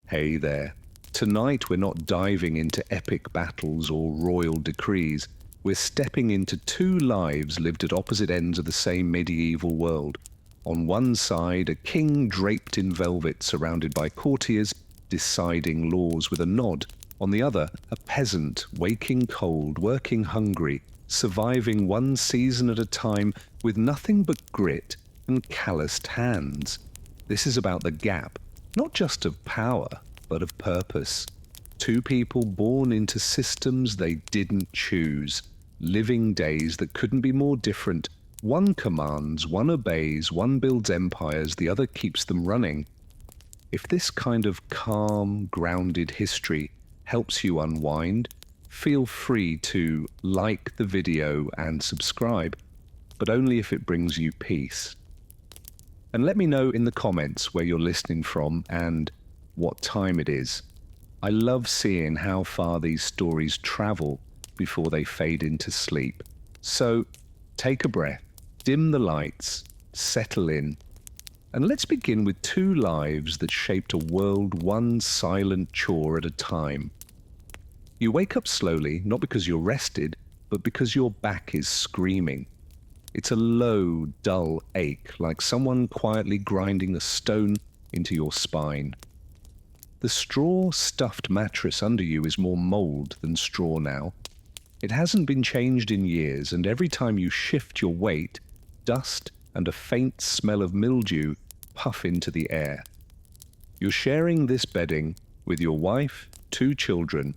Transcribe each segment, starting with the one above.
Hey there. Tonight we're not diving into epic battles or royal decrees. We're stepping into two lives lived at opposite ends of the same medieval world. On one side, a king draped in velvet surrounded by courtiers deciding laws with a nod. On the other, a peasant waking cold, working hungry, surviving one season at a time with nothing but grit and calloused hands. This is about the gap, not just of power, but of purpose. Two people born into systems they didn't choose, living days that couldn't be more different. One commands, one obeys, one builds empires, the other keeps them running. If this kind of calm, grounded history helps you unwind, feel free to like the video and subscribe, but only if it brings you peace. And let me know in the comments where you're listening from and what time it is. I love seeing how far these stories travel before they fade into sleep. So take a breath, dim the lights, settle in, and let's begin with two lives that shaped a world one silent chore at a time. You wake up slowly, not because you're rested, but because your back is screaming. It's a low, dull ache, like someone quietly grinding a stone into your spine. The straw-stuffed mattress under you is more mold than straw now. It hasn't been changed in years, and every time you shift your weight, dust and a faint smell of mildew puff into the air. You're sharing this bedding with your wife, two children,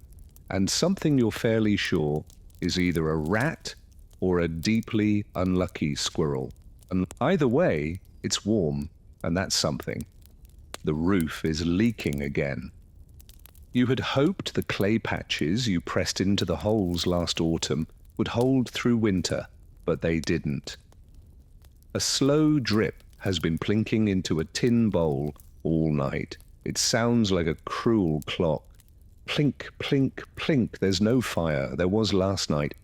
and something you're fairly sure is either a rat or a deeply unlucky squirrel. And either way, it's warm, and that's something. The roof is leaking again. You had hoped the clay patches you pressed into the holes last autumn would hold through winter, but they didn't. A slow drip has been plinking into a tin bowl all night. It sounds like a cruel clock. Plink, plink, plink. There's no fire. There was last night.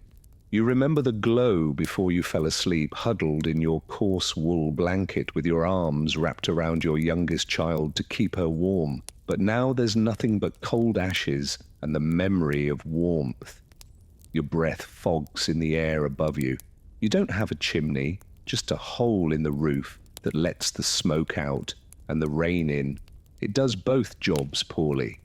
You remember the glow before you fell asleep, huddled in your coarse wool blanket with your arms wrapped around your youngest child to keep her warm. But now there's nothing but cold ashes and the memory of warmth. Your breath fogs in the air above you. You don't have a chimney, just a hole in the roof that lets the smoke out and the rain in. It does both jobs poorly.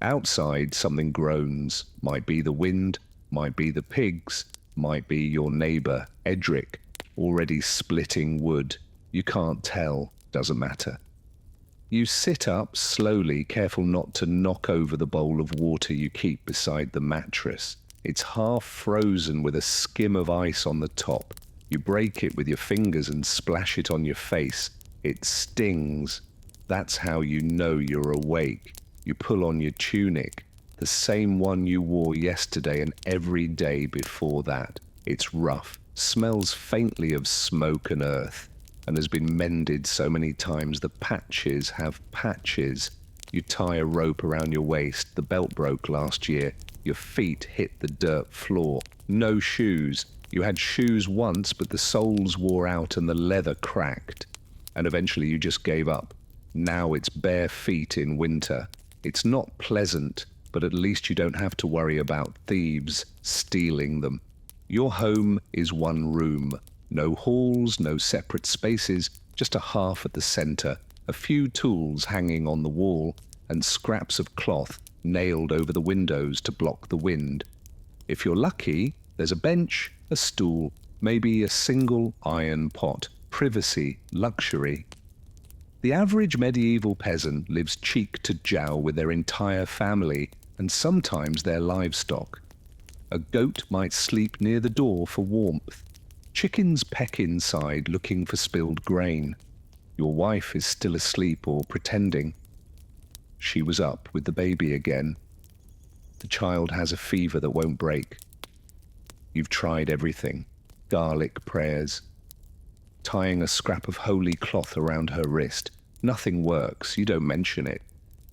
Outside, something groans. Might be the wind, might be the pigs, might be your neighbor, Edric, already splitting wood. You can't tell, doesn't matter. You sit up slowly, careful not to knock over the bowl of water you keep beside the mattress. It's half frozen with a skim of ice on the top. You break it with your fingers and splash it on your face. It stings. That's how you know you're awake. You pull on your tunic, the same one you wore yesterday and every day before that. It's rough, smells faintly of smoke and earth, and has been mended so many times the patches have patches. You tie a rope around your waist, the belt broke last year, your feet hit the dirt floor. No shoes. You had shoes once, but the soles wore out and the leather cracked. And eventually you just gave up. Now it's bare feet in winter. It's not pleasant, but at least you don't have to worry about thieves stealing them. Your home is one room. No halls, no separate spaces, just a half at the center, a few tools hanging on the wall, and scraps of cloth nailed over the windows to block the wind. If you're lucky, there's a bench, a stool, maybe a single iron pot. Privacy, luxury. The average medieval peasant lives cheek to jowl with their entire family and sometimes their livestock. A goat might sleep near the door for warmth. Chickens peck inside looking for spilled grain. Your wife is still asleep or pretending. She was up with the baby again. The child has a fever that won't break. You've tried everything. Garlic prayers. Tying a scrap of holy cloth around her wrist. Nothing works. You don't mention it.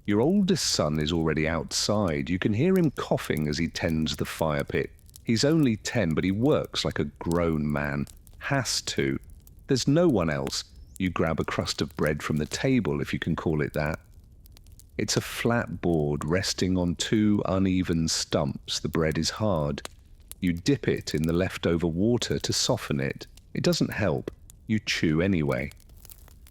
Your oldest son is already outside. You can hear him coughing as he tends the fire pit. He's only 10, but he works like a grown man. Has to. There's no one else. You grab a crust of bread from the table, if you can call it that. It's a flat board resting on two uneven stumps. The bread is hard. You dip it in the leftover water to soften it. It doesn't help. You chew anyway.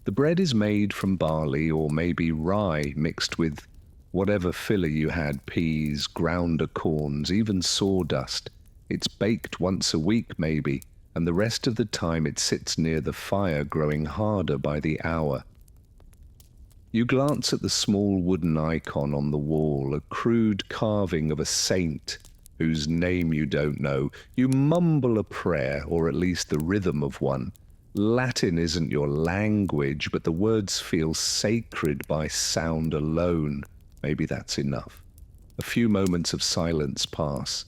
The bread is made from barley or maybe rye mixed with whatever filler you had, peas, grounder corns, even sawdust. It's baked once a week maybe, and the rest of the time it sits near the fire growing harder by the hour. You glance at the small wooden icon on the wall, a crude carving of a saint whose name you don't know. You mumble a prayer, or at least the rhythm of one. Latin isn't your language, but the words feel sacred by sound alone. Maybe that's enough. A few moments of silence pass.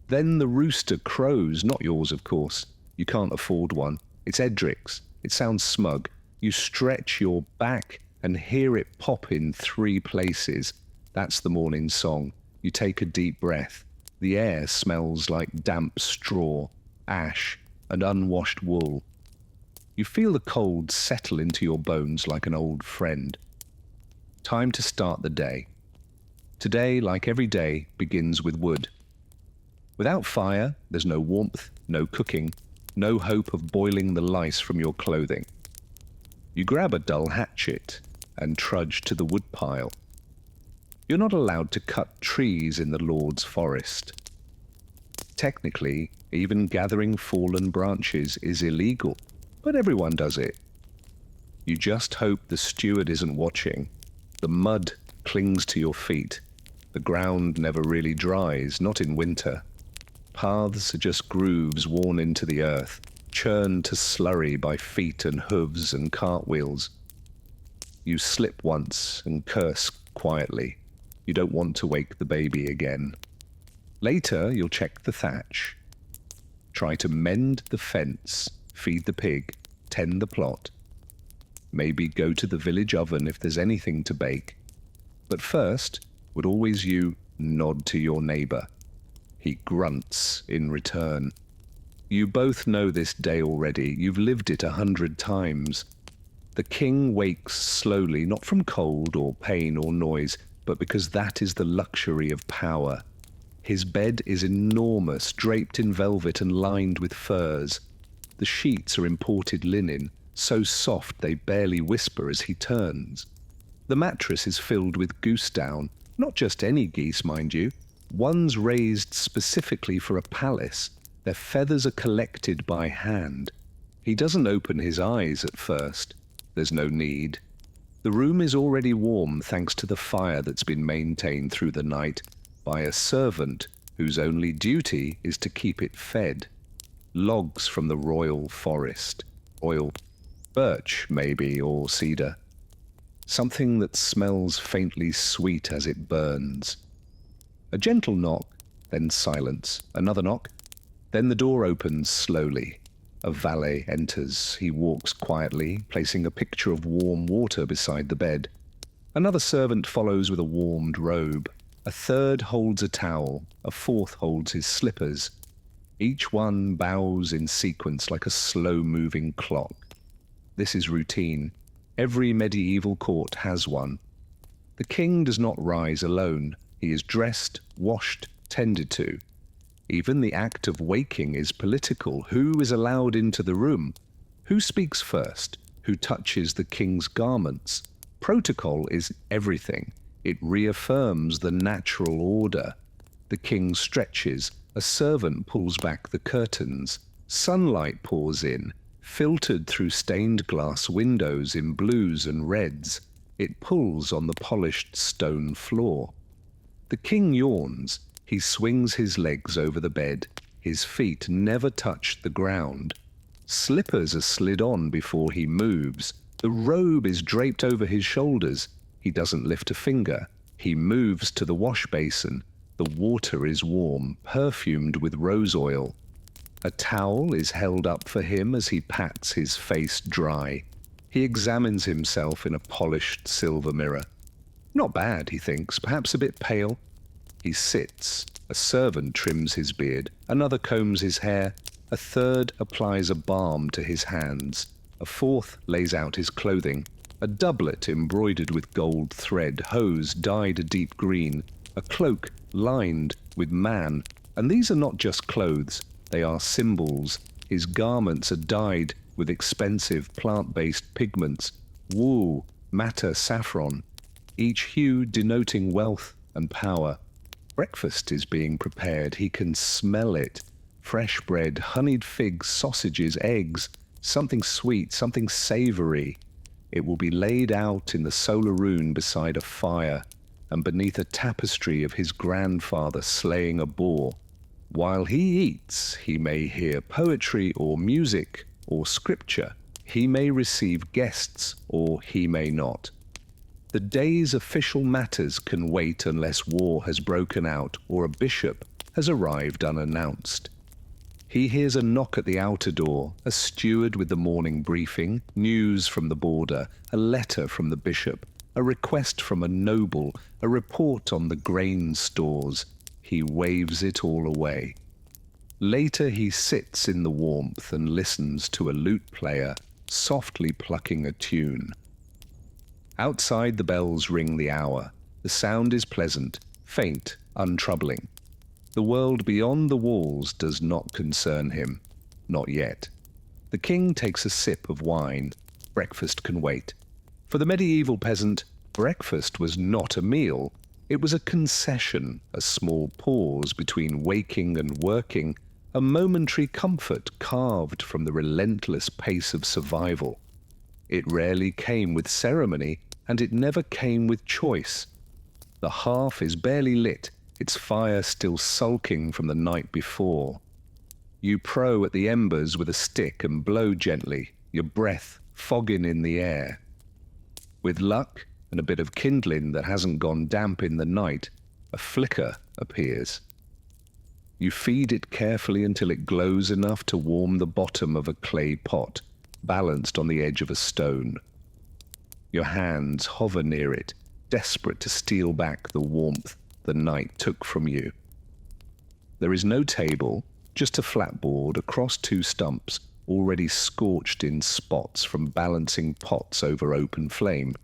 Then the rooster crows, not yours, of course. You can't afford one. It's Edric's. It sounds smug. You stretch your back and hear it pop in 3 places. That's the morning song. You take a deep breath. The air smells like damp straw, ash, and unwashed wool. You feel the cold settle into your bones like an old friend. Time to start the day. Today, like every day, begins with wood. Without fire, there's no warmth, no cooking, no hope of boiling the lice from your clothing. You grab a dull hatchet and trudge to the woodpile. You're not allowed to cut trees in the Lord's forest. Technically, even gathering fallen branches is illegal, but everyone does it. You just hope the steward isn't watching. The mud clings to your feet. The ground never really dries, not in winter. Paths are just grooves worn into the earth, churned to slurry by feet and hooves and cartwheels. You slip once and curse quietly. You don't want to wake the baby again. Later, you'll check the thatch. Try to mend the fence, feed the pig, tend the plot. Maybe go to the village oven if there's anything to bake. But first, would always you nod to your neighbor. He grunts in return. You both know this day already. You've lived it 100 times. The king wakes slowly, not from cold or pain or noise, but because that is the luxury of power. His bed is enormous, draped in velvet and lined with furs. The sheets are imported linen, so soft they barely whisper as he turns. The mattress is filled with goose down, not just any geese, mind you. Ones raised specifically for a palace. Their feathers are collected by hand. He doesn't open his eyes at first. There's no need. The room is already warm thanks to the fire that's been maintained through the night by a servant whose only duty is to keep it fed. Logs from the royal forest. Oil, birch maybe, or cedar. Something that smells faintly sweet as it burns. A gentle knock, then silence. Another knock. Then the door opens slowly. A valet enters. He walks quietly, placing a pitcher of warm water beside the bed. Another servant follows with a warmed robe. A third holds a towel. A fourth holds his slippers. Each one bows in sequence like a slow-moving clock. This is routine. Every medieval court has one. The king does not rise alone. He is dressed, washed, tended to. Even the act of waking is political. Who is allowed into the room? Who speaks first? Who touches the king's garments? Protocol is everything. It reaffirms the natural order. The king stretches. A servant pulls back the curtains. Sunlight pours in, filtered through stained glass windows in blues and reds. It pulls on the polished stone floor. The king yawns. He swings his legs over the bed. His feet never touch the ground. Slippers are slid on before he moves. The robe is draped over his shoulders. He doesn't lift a finger. He moves to the wash basin. The water is warm, perfumed with rose oil. A towel is held up for him as he pats his face dry. He examines himself in a polished silver mirror. Not bad, he thinks, perhaps a bit pale. He sits. A servant trims his beard. Another combs his hair. A third applies a balm to his hands. A fourth lays out his clothing. A doublet embroidered with gold thread, hose dyed a deep green, a cloak lined with man. And these are not just clothes, they are symbols. His garments are dyed with expensive plant-based pigments, wool, madder, saffron, each hue denoting wealth and power. Breakfast is being prepared. He can smell it. Fresh bread, honeyed figs, sausages, eggs, something sweet, something savory. It will be laid out in the solar rune beside a fire and beneath a tapestry of his grandfather slaying a boar. While he eats, he may hear poetry or music or scripture. He may receive guests or he may not. The day's official matters can wait unless war has broken out or a bishop has arrived unannounced. He hears a knock at the outer door, a steward with the morning briefing, news from the border, a letter from the bishop, a request from a noble, a report on the grain stores. He waves it all away. Later he sits in the warmth and listens to a lute player softly plucking a tune. Outside the bells ring the hour. The sound is pleasant, faint, untroubling. The world beyond the walls does not concern him. Not yet. The king takes a sip of wine. Breakfast can wait. For the medieval peasant, breakfast was not a meal. It was a concession, a small pause between waking and working, a momentary comfort carved from the relentless pace of survival. It rarely came with ceremony, and it never came with choice. The hearth is barely lit, its fire still sulking from the night before. You prow at the embers with a stick and blow gently, your breath fogging in the air. With luck and a bit of kindling that hasn't gone damp in the night, a flicker appears. You feed it carefully until it glows enough to warm the bottom of a clay pot, balanced on the edge of a stone. Your hands hover near it, desperate to steal back the warmth the night took from you. There is no table, just a flat board across two stumps, already scorched in spots from balancing pots over open flame.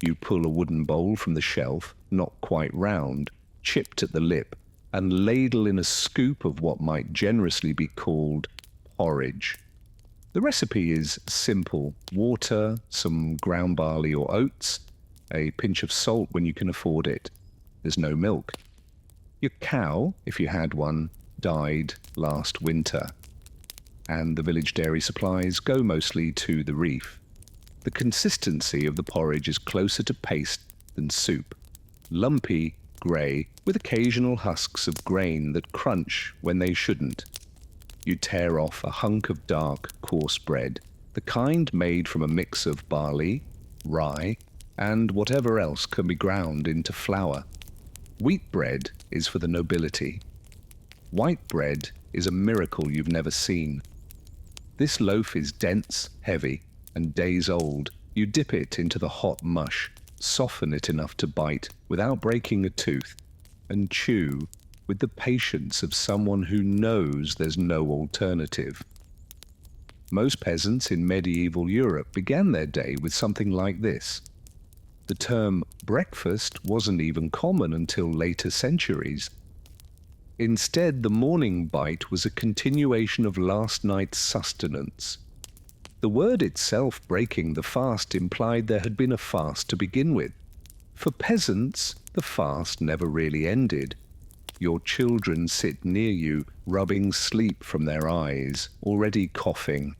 You pull a wooden bowl from the shelf, not quite round, chipped at the lip, and ladle in a scoop of what might generously be called porridge. The recipe is simple: water, some ground barley or oats, a pinch of salt when you can afford it. There's no milk. Your cow, if you had one, died last winter, and the village dairy supplies go mostly to the reef. The consistency of the porridge is closer to paste than soup, lumpy, grey, with occasional husks of grain that crunch when they shouldn't. You tear off a hunk of dark, coarse bread, the kind made from a mix of barley, rye, and whatever else can be ground into flour. Wheat bread is for the nobility. White bread is a miracle you've never seen. This loaf is dense, heavy, and days old. You dip it into the hot mush, soften it enough to bite without breaking a tooth, and chew with the patience of someone who knows there's no alternative. Most peasants in medieval Europe began their day with something like this. The term breakfast wasn't even common until later centuries. Instead, the morning bite was a continuation of last night's sustenance. The word itself, breaking the fast, implied there had been a fast to begin with. For peasants, the fast never really ended. Your children sit near you, rubbing sleep from their eyes, already coughing.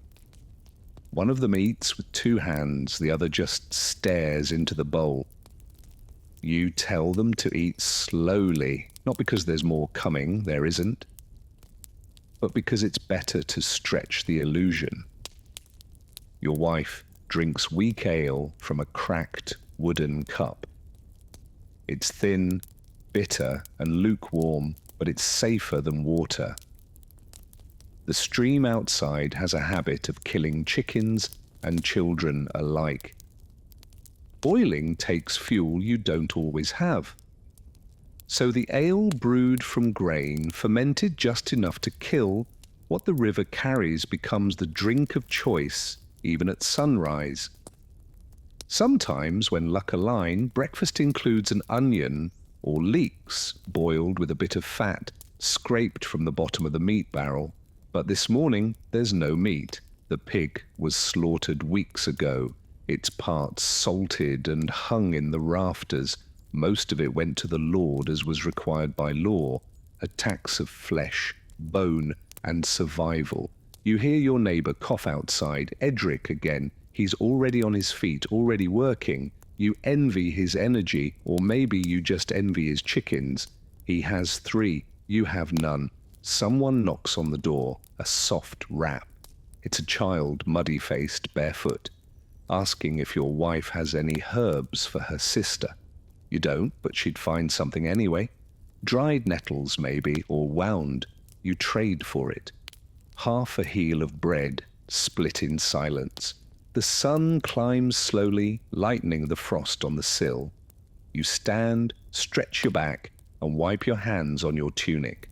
One of them eats with two hands, the other just stares into the bowl. You tell them to eat slowly, not because there's more coming, there isn't, but because it's better to stretch the illusion. Your wife drinks weak ale from a cracked wooden cup. It's thin, bitter, and lukewarm, but it's safer than water. The stream outside has a habit of killing chickens and children alike. Boiling takes fuel you don't always have. So the ale brewed from grain, fermented just enough to kill what the river carries, becomes the drink of choice even at sunrise. Sometimes, when luck align, breakfast includes an onion or leeks boiled with a bit of fat scraped from the bottom of the meat barrel. But this morning, there's no meat. The pig was slaughtered weeks ago, its parts salted and hung in the rafters. Most of it went to the Lord as was required by law, a tax of flesh, bone, and survival. You hear your neighbour cough outside, Edric again. He's already on his feet, already working. You envy his energy, or maybe you just envy his chickens. He has 3, you have none. Someone knocks on the door, a soft rap. It's a child, muddy-faced, barefoot, asking if your wife has any herbs for her sister. You don't, but she'd find something anyway. Dried nettles, maybe, or wound. You trade for it. Half a heel of bread, split in silence. The sun climbs slowly, lightening the frost on the sill. You stand, stretch your back, and wipe your hands on your tunic.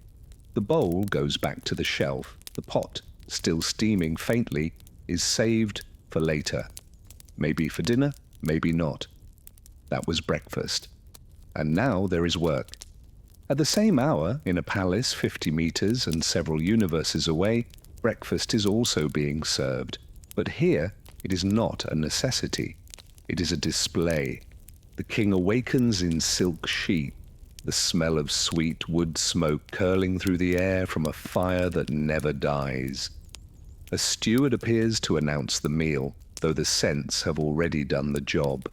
The bowl goes back to the shelf. The pot, still steaming faintly, is saved for later. Maybe for dinner, maybe not. That was breakfast. And now there is work. At the same hour, in a palace 50 meters and several universes away, breakfast is also being served. But here, it is not a necessity. It is a display. The king awakens in silk sheet, the smell of sweet wood smoke curling through the air from a fire that never dies. A steward appears to announce the meal, though the scents have already done the job.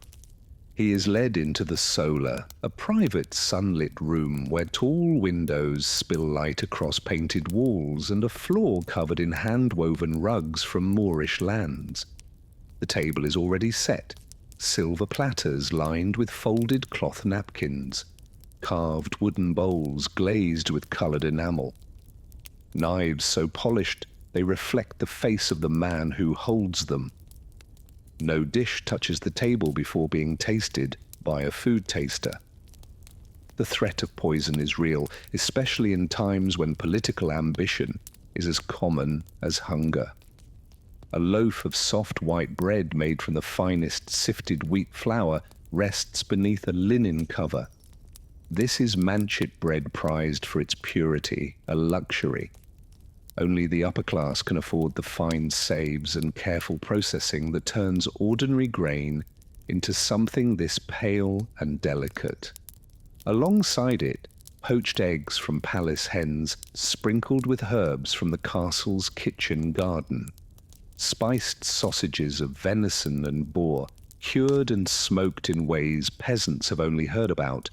He is led into the solar, a private sunlit room where tall windows spill light across painted walls and a floor covered in hand-woven rugs from Moorish lands. The table is already set, silver platters lined with folded cloth napkins, carved wooden bowls glazed with coloured enamel. Knives so polished they reflect the face of the man who holds them. No dish touches the table before being tasted by a food taster. The threat of poison is real, especially in times when political ambition is as common as hunger. A loaf of soft white bread made from the finest sifted wheat flour rests beneath a linen cover. This is manchet bread prized for its purity, a luxury. Only the upper class can afford the fine saves and careful processing that turns ordinary grain into something this pale and delicate. Alongside it, poached eggs from palace hens sprinkled with herbs from the castle's kitchen garden. Spiced sausages of venison and boar, cured and smoked in ways peasants have only heard about.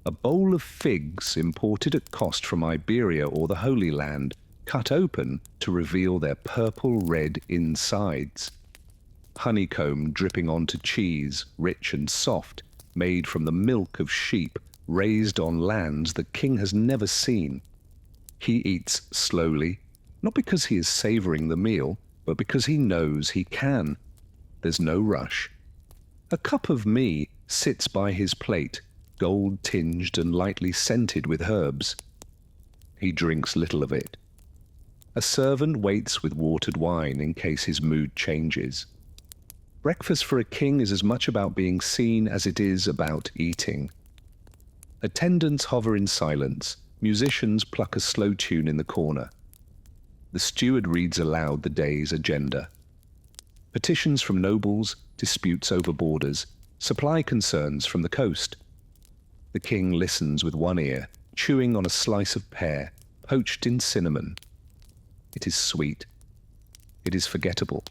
A bowl of figs imported at cost from Iberia or the Holy Land, cut open to reveal their purple-red insides. Honeycomb dripping onto cheese, rich and soft, made from the milk of sheep raised on lands the king has never seen. He eats slowly, not because he is savouring the meal, but because he knows he can. There's no rush. A cup of mee sits by his plate, gold-tinged and lightly scented with herbs. He drinks little of it. A servant waits with watered wine in case his mood changes. Breakfast for a king is as much about being seen as it is about eating. Attendants hover in silence. Musicians pluck a slow tune in the corner. The steward reads aloud the day's agenda. Petitions from nobles, disputes over borders, supply concerns from the coast. The king listens with one ear, chewing on a slice of pear, poached in cinnamon. It is sweet. It is forgettable.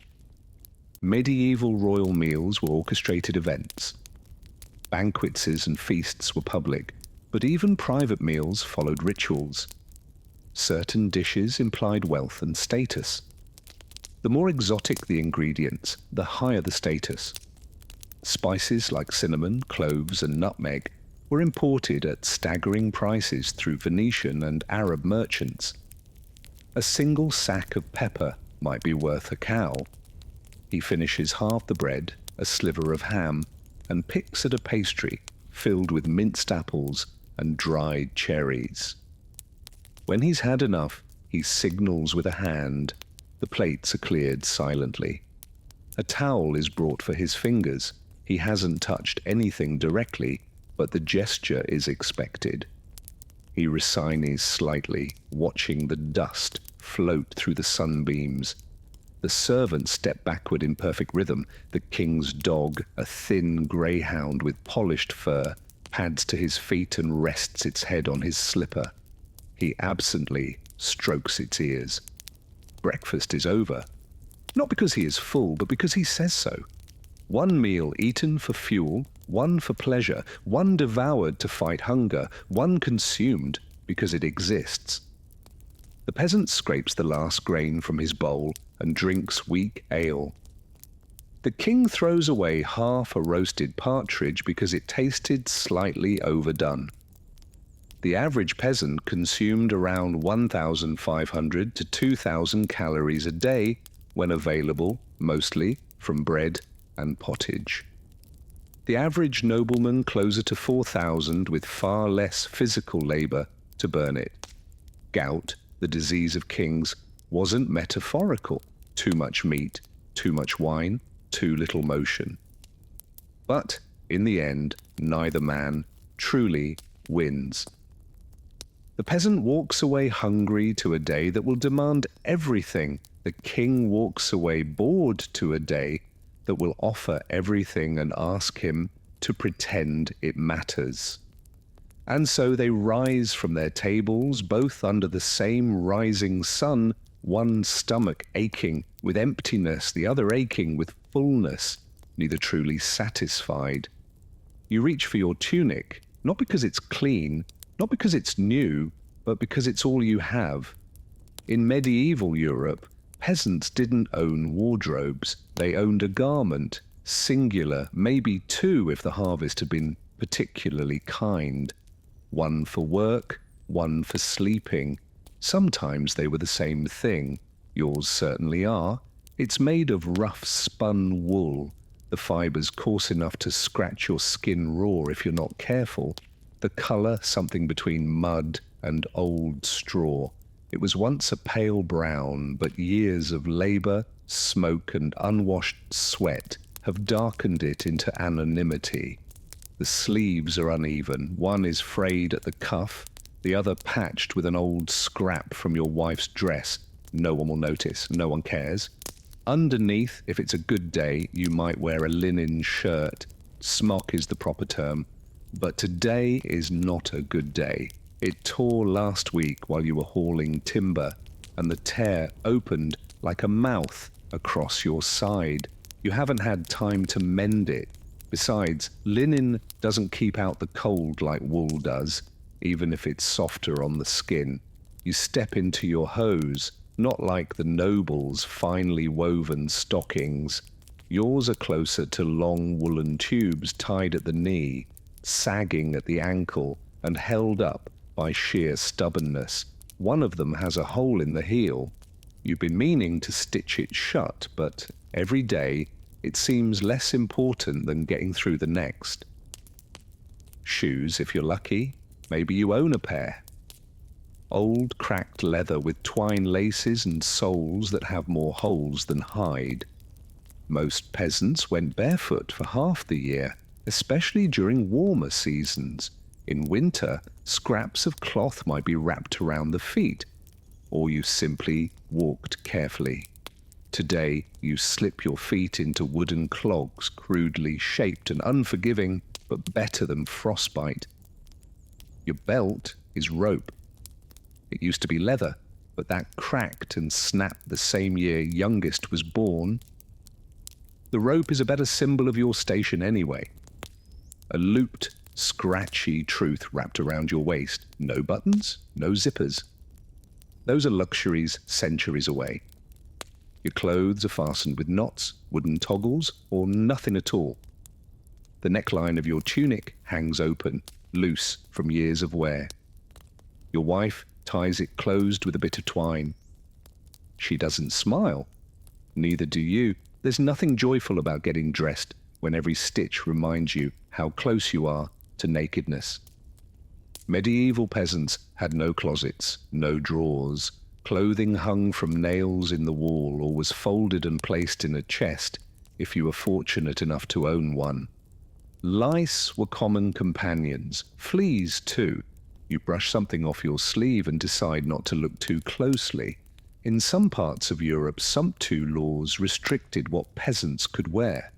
Medieval royal meals were orchestrated events. Banquets and feasts were public, but even private meals followed rituals. Certain dishes implied wealth and status. The more exotic the ingredients, the higher the status. Spices like cinnamon, cloves, and nutmeg were imported at staggering prices through Venetian and Arab merchants. A single sack of pepper might be worth a cow. He finishes half the bread, a sliver of ham, and picks at a pastry filled with minced apples and dried cherries. When he's had enough, he signals with a hand. The plates are cleared silently. A towel is brought for his fingers. He hasn't touched anything directly, but the gesture is expected. He resigns slightly, watching the dust float through the sunbeams. The servants step backward in perfect rhythm. The king's dog, a thin greyhound with polished fur, pads to his feet and rests its head on his slipper. He absently strokes its ears. Breakfast is over. Not because he is full, but because he says so. One meal eaten for fuel, one for pleasure, one devoured to fight hunger, one consumed because it exists. The peasant scrapes the last grain from his bowl and drinks weak ale. The king throws away half a roasted partridge because it tasted slightly overdone. The average peasant consumed around 1,500 to 2,000 calories a day when available, mostly from bread and pottage. The average nobleman closer to 4,000 with far less physical labor to burn it. Gout, the disease of kings, wasn't metaphorical. Too much meat, too much wine, too little motion. But in the end, neither man truly wins. The peasant walks away hungry to a day that will demand everything. The king walks away bored to a day that will offer everything and ask him to pretend it matters. And so they rise from their tables, both under the same rising sun, one stomach aching with emptiness, the other aching with fullness, neither truly satisfied. You reach for your tunic, not because it's clean, not because it's new, but because it's all you have. In medieval Europe, peasants didn't own wardrobes. They owned a garment, singular, maybe two if the harvest had been particularly kind. One for work, one for sleeping. Sometimes they were the same thing. Yours certainly are. It's made of rough spun wool, the fibers coarse enough to scratch your skin raw if you're not careful. The color something between mud and old straw. It was once a pale brown, but years of labor, smoke, and unwashed sweat have darkened it into anonymity. The sleeves are uneven. One is frayed at the cuff, the other patched with an old scrap from your wife's dress. No one will notice. No one cares. Underneath, if it's a good day, you might wear a linen shirt. Smock is the proper term. But today is not a good day. It tore last week while you were hauling timber, and the tear opened like a mouth across your side. You haven't had time to mend it. Besides, linen doesn't keep out the cold like wool does, even if it's softer on the skin. You step into your hose, not like the nobles' finely woven stockings. Yours are closer to long woolen tubes tied at the knee, sagging at the ankle, and held up by sheer stubbornness. One of them has a hole in the heel. You've been meaning to stitch it shut, but every day it seems less important than getting through the next. Shoes, if you're lucky. Maybe you own a pair. Old cracked leather with twine laces and soles that have more holes than hide. Most peasants went barefoot for half the year, especially during warmer seasons. In winter, scraps of cloth might be wrapped around the feet, or you simply walked carefully. Today, you slip your feet into wooden clogs, crudely shaped and unforgiving, but better than frostbite. Your belt is rope. It used to be leather, but that cracked and snapped the same year youngest was born. The rope is a better symbol of your station anyway. A looped, scratchy truth wrapped around your waist. No buttons, no zippers. Those are luxuries centuries away. Your clothes are fastened with knots, wooden toggles, or nothing at all. The neckline of your tunic hangs open, loose from years of wear. Your wife ties it closed with a bit of twine. She doesn't smile. Neither do you. There's nothing joyful about getting dressed when every stitch reminds you how close you are to nakedness. Medieval peasants had no closets, no drawers. Clothing hung from nails in the wall or was folded and placed in a chest if you were fortunate enough to own one. Lice were common companions, fleas too. You brush something off your sleeve and decide not to look too closely. In some parts of Europe, sumptu laws restricted what peasants could wear.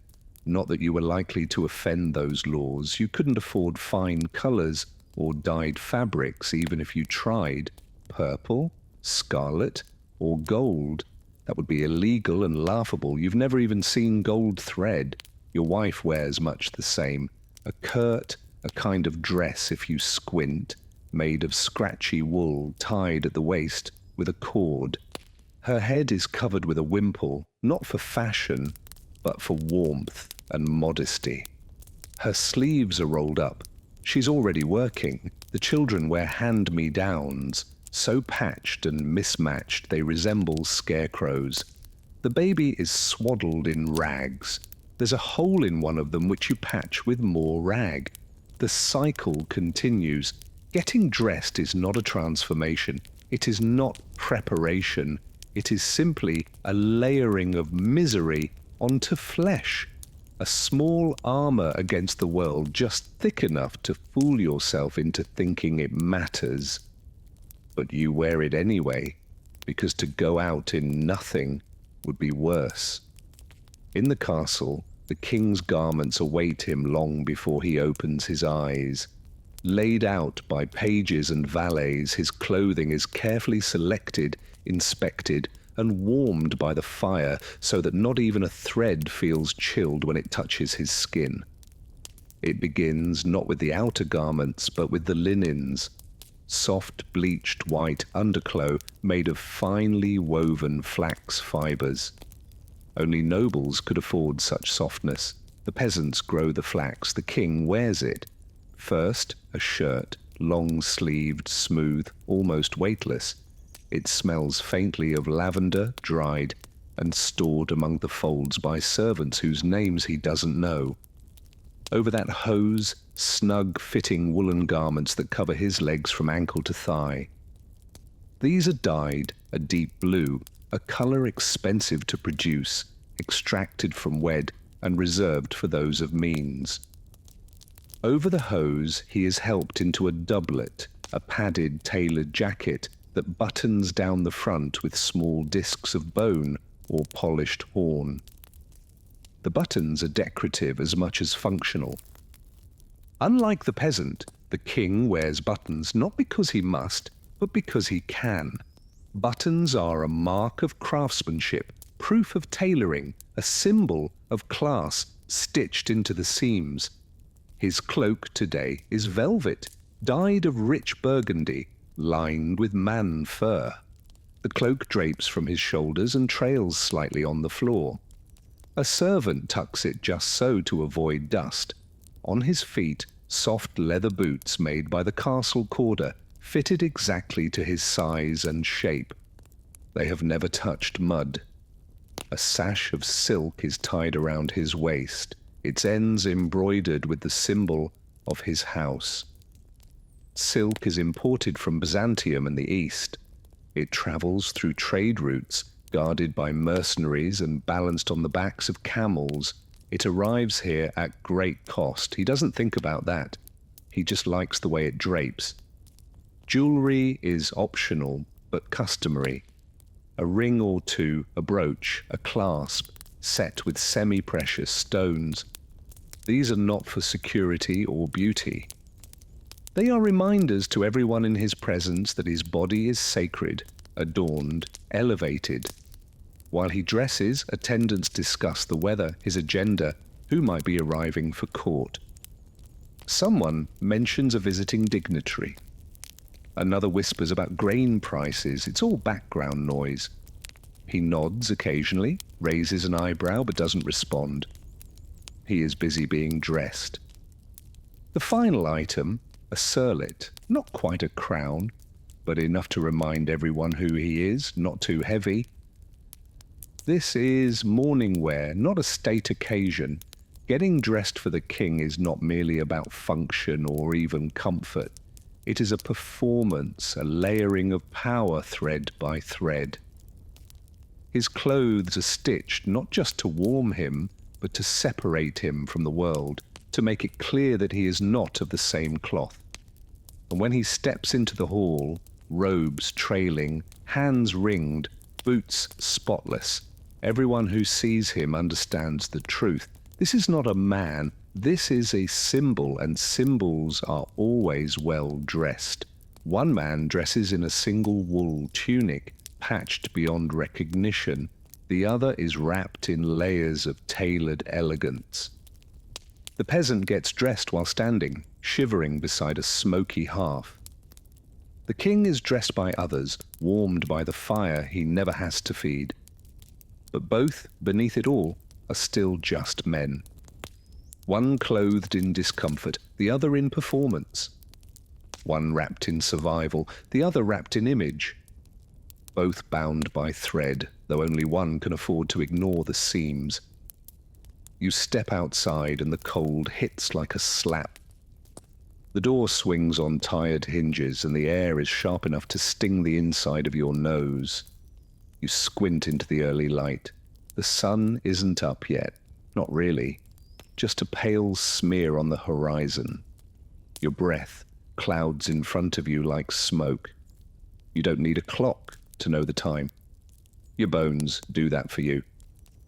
Not that you were likely to offend those laws, you couldn't afford fine colours or dyed fabrics even if you tried. Purple, scarlet, or gold. That would be illegal and laughable. You've never even seen gold thread. Your wife wears much the same. A kirt, a kind of dress if you squint, made of scratchy wool tied at the waist with a cord. Her head is covered with a wimple, not for fashion, but for warmth and modesty. Her sleeves are rolled up. She's already working. The children wear hand-me-downs, so patched and mismatched they resemble scarecrows. The baby is swaddled in rags. There's a hole in one of them which you patch with more rag. The cycle continues. Getting dressed is not a transformation. It is not preparation. It is simply a layering of misery onto flesh. A small armor against the world, just thick enough to fool yourself into thinking it matters. But you wear it anyway, because to go out in nothing would be worse. In the castle, the king's garments await him long before he opens his eyes. Laid out by pages and valets, his clothing is carefully selected, inspected, and warmed by the fire so that not even a thread feels chilled when it touches his skin. It begins not with the outer garments, but with the linens. Soft bleached white undercloth made of finely woven flax fibres. Only nobles could afford such softness. The peasants grow the flax, the king wears it. First, a shirt, long-sleeved, smooth, almost weightless. It smells faintly of lavender, dried, and stored among the folds by servants whose names he doesn't know. Over that hose, snug-fitting woolen garments that cover his legs from ankle to thigh. These are dyed a deep blue, a colour expensive to produce, extracted from wed and reserved for those of means. Over the hose he is helped into a doublet, a padded tailored jacket that buttons down the front with small discs of bone or polished horn. The buttons are decorative as much as functional. Unlike the peasant, the king wears buttons not because he must, but because he can. Buttons are a mark of craftsmanship, proof of tailoring, a symbol of class stitched into the seams. His cloak today is velvet, dyed of rich burgundy, lined with man fur. The cloak drapes from his shoulders and trails slightly on the floor. A servant tucks it just so to avoid dust. On his feet, soft leather boots made by the castle corder, fitted exactly to his size and shape. They have never touched mud. A sash of silk is tied around his waist, its ends embroidered with the symbol of his house. Silk is imported from Byzantium and the East. It travels through trade routes, guarded by mercenaries and balanced on the backs of camels. It arrives here at great cost. He doesn't think about that. He just likes the way it drapes. Jewelry is optional, but customary. A ring or two, a brooch, a clasp, set with semi-precious stones. These are not for security or beauty. They are reminders to everyone in his presence that his body is sacred, adorned, elevated. While he dresses, attendants discuss the weather, his agenda, who might be arriving for court. Someone mentions a visiting dignitary. Another whispers about grain prices. It's all background noise. He nods occasionally, raises an eyebrow but doesn't respond. He is busy being dressed. The final item, a circlet, not quite a crown, but enough to remind everyone who he is, not too heavy. This is morning wear, not a state occasion. Getting dressed for the king is not merely about function or even comfort. It is a performance, a layering of power thread by thread. His clothes are stitched not just to warm him, but to separate him from the world. to make it clear that he is not of the same cloth. And when he steps into the hall, robes trailing, hands ringed, boots spotless, everyone who sees him understands the truth. This is not a man, this is a symbol, and symbols are always well dressed. One man dresses in a single wool tunic, patched beyond recognition. The other is wrapped in layers of tailored elegance. The peasant gets dressed while standing, shivering beside a smoky hearth. The king is dressed by others, warmed by the fire he never has to feed. But both, beneath it all, are still just men. One clothed in discomfort, the other in performance. One wrapped in survival, the other wrapped in image. Both bound by thread, though only one can afford to ignore the seams. You step outside and the cold hits like a slap. The door swings on tired hinges and the air is sharp enough to sting the inside of your nose. You squint into the early light. The sun isn't up yet. Not really. Just a pale smear on the horizon. Your breath clouds in front of you like smoke. You don't need a clock to know the time. Your bones do that for you.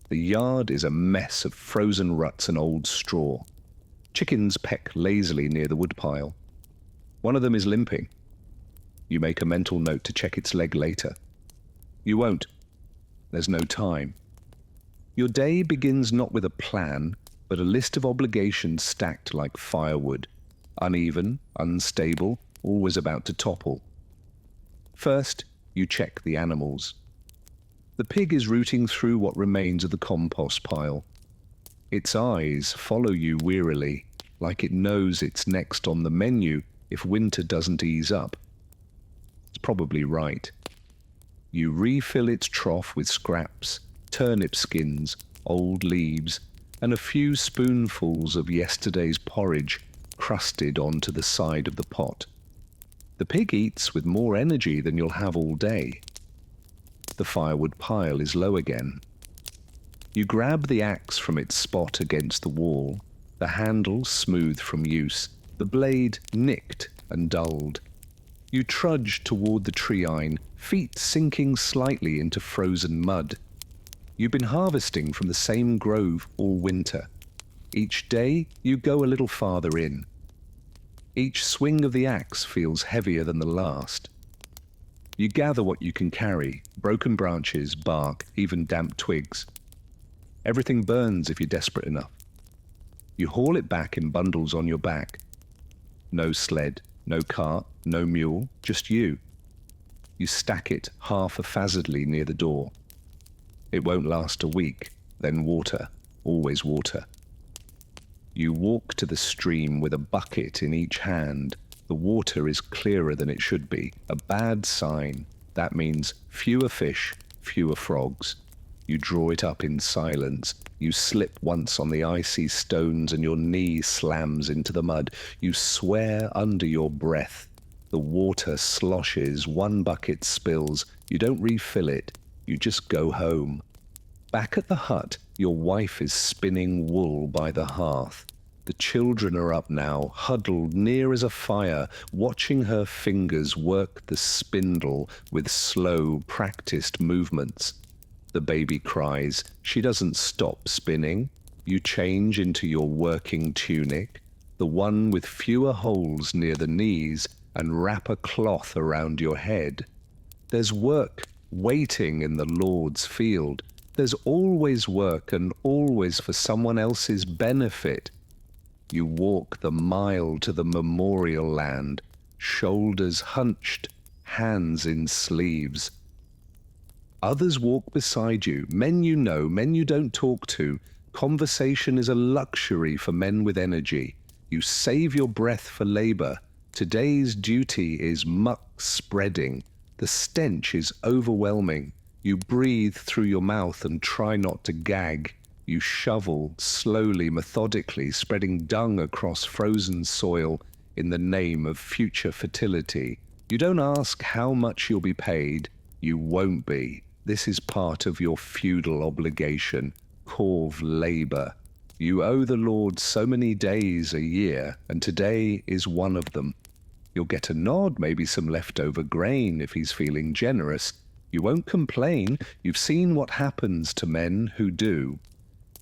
The yard is a mess of frozen ruts and old straw. Chickens peck lazily near the woodpile. One of them is limping. You make a mental note to check its leg later. You won't. There's no time. Your day begins not with a plan, but a list of obligations stacked like firewood. Uneven, unstable, always about to topple. First, you check the animals. The pig is rooting through what remains of the compost pile. Its eyes follow you wearily, like it knows it's next on the menu if winter doesn't ease up. It's probably right. You refill its trough with scraps, turnip skins, old leaves, and a few spoonfuls of yesterday's porridge crusted onto the side of the pot. The pig eats with more energy than you'll have all day. The firewood pile is low again. You grab the axe from its spot against the wall, the handle smooth from use, the blade nicked and dulled. You trudge toward the treine, feet sinking slightly into frozen mud. You've been harvesting from the same grove all winter. Each day you go a little farther in. Each swing of the axe feels heavier than the last. You gather what you can carry, broken branches, bark, even damp twigs. Everything burns if you're desperate enough. You haul it back in bundles on your back. No sled, no cart, no mule, just you. You stack it half-affazedly near the door. It won't last a week, then water, always water. You walk to the stream with a bucket in each hand. The water is clearer than it should be, a bad sign. That means fewer fish, fewer frogs. You draw it up in silence. You slip once on the icy stones and your knee slams into the mud. You swear under your breath. The water sloshes, one bucket spills. You don't refill it. You just go home. Back at the hut, your wife is spinning wool by the hearth. The children are up now, huddled near as a fire, watching her fingers work the spindle with slow, practiced movements. The baby cries. She doesn't stop spinning. You change into your working tunic, the one with fewer holes near the knees, and wrap a cloth around your head. There's work waiting in the Lord's field. There's always work and always for someone else's benefit. You walk the mile to the memorial land, shoulders hunched, hands in sleeves. Others walk beside you, men you know, men you don't talk to. Conversation is a luxury for men with energy. You save your breath for labor. Today's duty is muck spreading. The stench is overwhelming. You breathe through your mouth and try not to gag. You shovel slowly, methodically, spreading dung across frozen soil in the name of future fertility. You don't ask how much you'll be paid. You won't be. This is part of your feudal obligation, corv labor. You owe the Lord so many days a year, and today is one of them. You'll get a nod, maybe some leftover grain if he's feeling generous. You won't complain. You've seen what happens to men who do.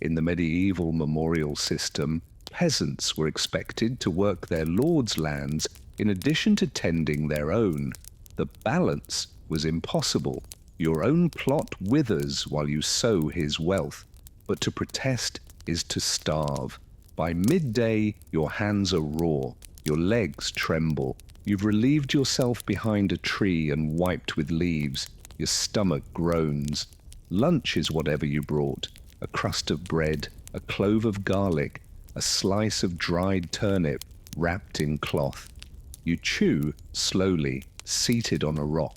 In the medieval memorial system, peasants were expected to work their lord's lands in addition to tending their own. The balance was impossible. Your own plot withers while you sow his wealth, but to protest is to starve. By midday, your hands are raw, your legs tremble. You've relieved yourself behind a tree and wiped with leaves. Your stomach groans. Lunch is whatever you brought. A crust of bread, a clove of garlic, a slice of dried turnip wrapped in cloth. You chew slowly, seated on a rock,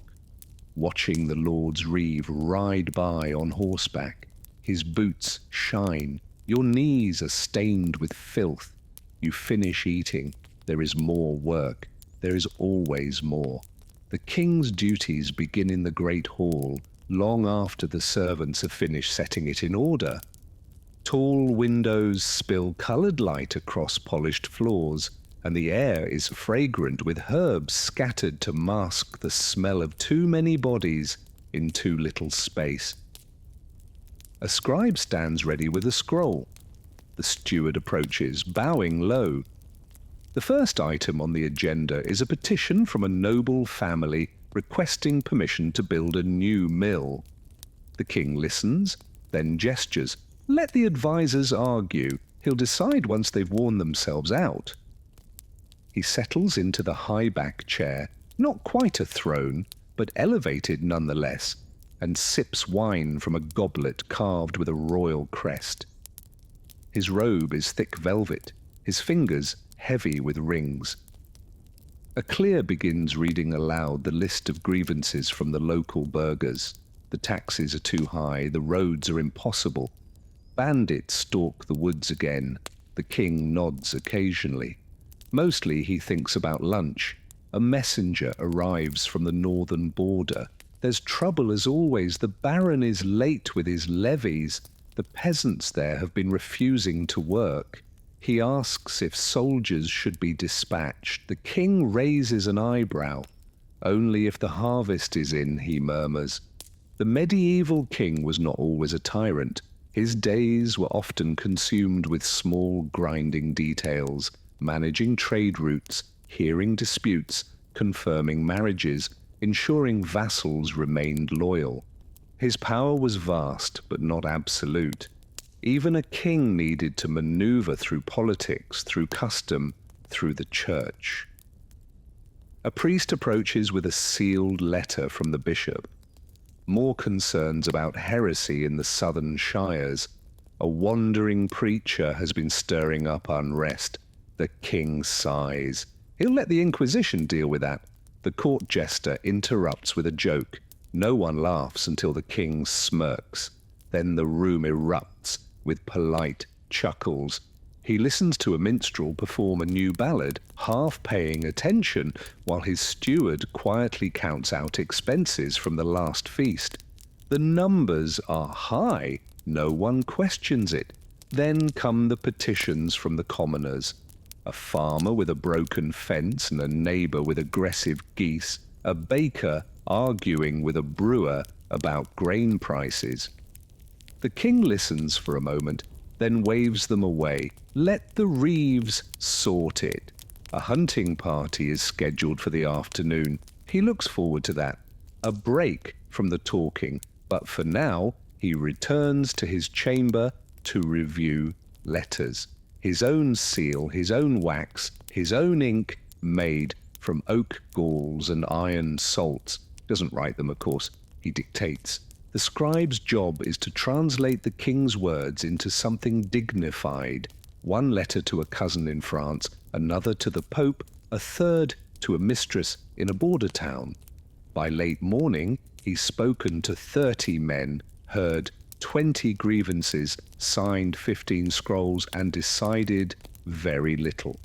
watching the Lord's reeve ride by on horseback. His boots shine. Your knees are stained with filth. You finish eating. There is more work. There is always more. The king's duties begin in the great hall, long after the servants have finished setting it in order. Tall windows spill coloured light across polished floors, and the air is fragrant with herbs scattered to mask the smell of too many bodies in too little space. A scribe stands ready with a scroll. The steward approaches, bowing low. The first item on the agenda is a petition from a noble family requesting permission to build a new mill. The king listens, then gestures. Let the advisers argue. He'll decide once they've worn themselves out. He settles into the high-back chair, not quite a throne, but elevated nonetheless, and sips wine from a goblet carved with a royal crest. His robe is thick velvet, his fingers heavy with rings. A clear begins reading aloud the list of grievances from the local burghers. The taxes are too high, the roads are impossible. Bandits stalk the woods again. The king nods occasionally. Mostly he thinks about lunch. A messenger arrives from the northern border. There's trouble as always. The baron is late with his levies. The peasants there have been refusing to work. He asks if soldiers should be dispatched. The king raises an eyebrow. Only if the harvest is in, he murmurs. The medieval king was not always a tyrant. His days were often consumed with small grinding details, managing trade routes, hearing disputes, confirming marriages, ensuring vassals remained loyal. His power was vast, but not absolute. Even a king needed to maneuver through politics, through custom, through the church. A priest approaches with a sealed letter from the bishop. More concerns about heresy in the southern shires. A wandering preacher has been stirring up unrest. The king sighs. He'll let the Inquisition deal with that. The court jester interrupts with a joke. No one laughs until the king smirks. Then the room erupts with polite chuckles. He listens to a minstrel perform a new ballad, half paying attention, while his steward quietly counts out expenses from the last feast. The numbers are high. No one questions it. Then come the petitions from the commoners. A farmer with a broken fence and a neighbour with aggressive geese. A baker arguing with a brewer about grain prices. The king listens for a moment, then waves them away. Let the reeves sort it. A hunting party is scheduled for the afternoon. He looks forward to that. A break from the talking, but for now he returns to his chamber to review letters. His own seal, his own wax, his own ink, made from oak galls and iron salts. Doesn't write them, of course. He dictates. The scribe's job is to translate the king's words into something dignified. One letter to a cousin in France, another to the Pope, a third to a mistress in a border town. By late morning, he's spoken to 30 men, heard 20 grievances, signed 15 scrolls, and decided very little.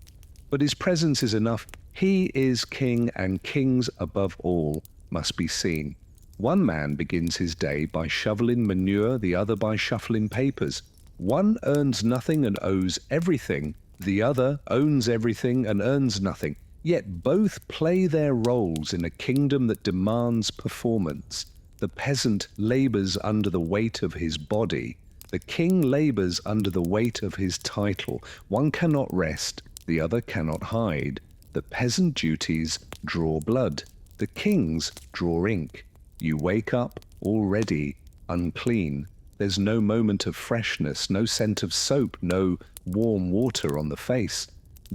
But his presence is enough. He is king, and kings above all must be seen. One man begins his day by shoveling manure, the other by shuffling papers. One earns nothing and owes everything, the other owns everything and earns nothing. Yet both play their roles in a kingdom that demands performance. The peasant labors under the weight of his body. The king labors under the weight of his title. One cannot rest, the other cannot hide. The peasant duties draw blood. The king's draw ink. You wake up already unclean. There's no moment of freshness, no scent of soap, no warm water on the face.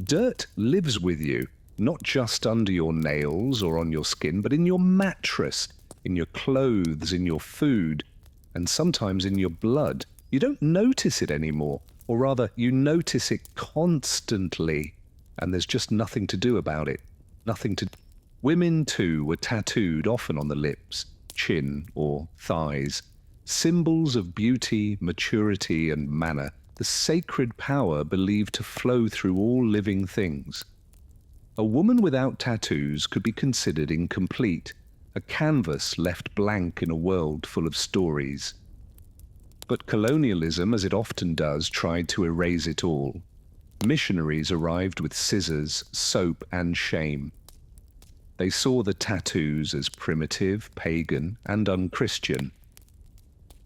Dirt lives with you, not just under your nails or on your skin, but in your mattress, in your clothes, in your food, and sometimes in your blood. You don't notice it anymore, or rather, you notice it constantly, and there's just nothing to do about it. Nothing to. Women, too, were tattooed often on the lips, chin, or thighs. Symbols of beauty, maturity, and manner, the sacred power believed to flow through all living things. A woman without tattoos could be considered incomplete, a canvas left blank in a world full of stories. But colonialism, as it often does, tried to erase it all. Missionaries arrived with scissors, soap, and shame. They saw the tattoos as primitive, pagan, and unchristian.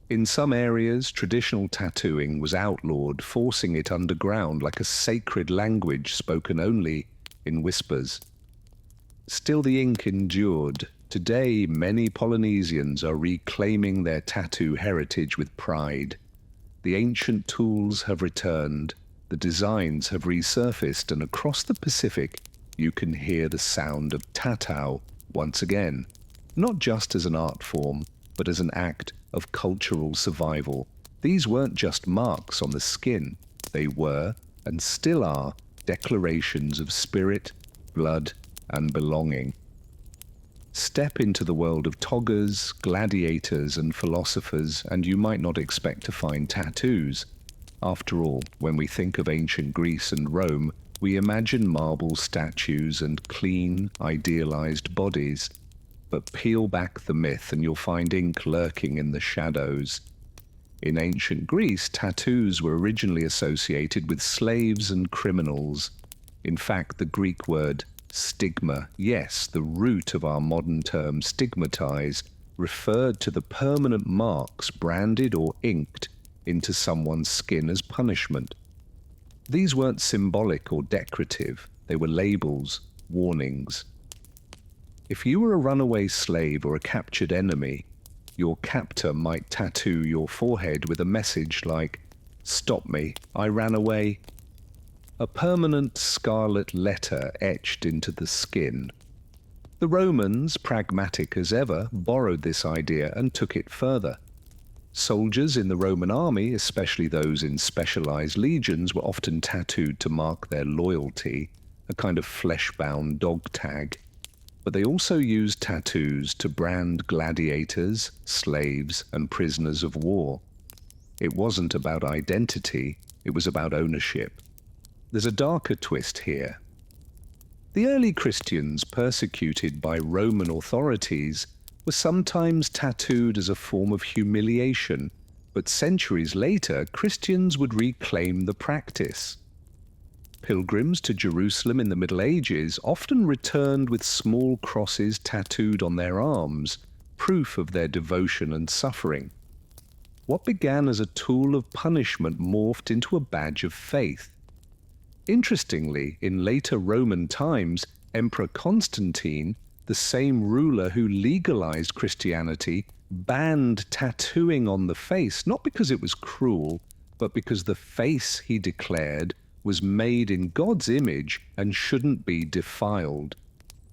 In some areas, traditional tattooing was outlawed, forcing it underground like a sacred language spoken only in whispers. Still, the ink endured. Today, many Polynesians are reclaiming their tattoo heritage with pride. The ancient tools have returned, the designs have resurfaced, and across the Pacific, you can hear the sound of tattoo once again, not just as an art form, but as an act of cultural survival. These weren't just marks on the skin, they were, and still are, declarations of spirit, blood, and belonging. Step into the world of toggers, gladiators, and philosophers, and you might not expect to find tattoos. After all, when we think of ancient Greece and Rome, we imagine marble statues and clean, idealized bodies. But peel back the myth and you'll find ink lurking in the shadows. In ancient Greece, tattoos were originally associated with slaves and criminals. In fact, the Greek word stigma, yes, the root of our modern term stigmatize, referred to the permanent marks branded or inked into someone's skin as punishment. These weren't symbolic or decorative, they were labels, warnings. If you were a runaway slave or a captured enemy, your captor might tattoo your forehead with a message like, "Stop me, I ran away." A permanent scarlet letter etched into the skin. The Romans, pragmatic as ever, borrowed this idea and took it further. Soldiers in the Roman army, especially those in specialized legions, were often tattooed to mark their loyalty, a kind of flesh-bound dog tag. But they also used tattoos to brand gladiators, slaves, and prisoners of war. It wasn't about identity, it was about ownership. There's a darker twist here. The early Christians, persecuted by Roman authorities, were sometimes tattooed as a form of humiliation, but centuries later, Christians would reclaim the practice. Pilgrims to Jerusalem in the Middle Ages often returned with small crosses tattooed on their arms, proof of their devotion and suffering. What began as a tool of punishment morphed into a badge of faith. Interestingly, in later Roman times, Emperor Constantine, the same ruler who legalized Christianity, banned tattooing on the face, not because it was cruel, but because the face, he declared, was made in God's image and shouldn't be defiled.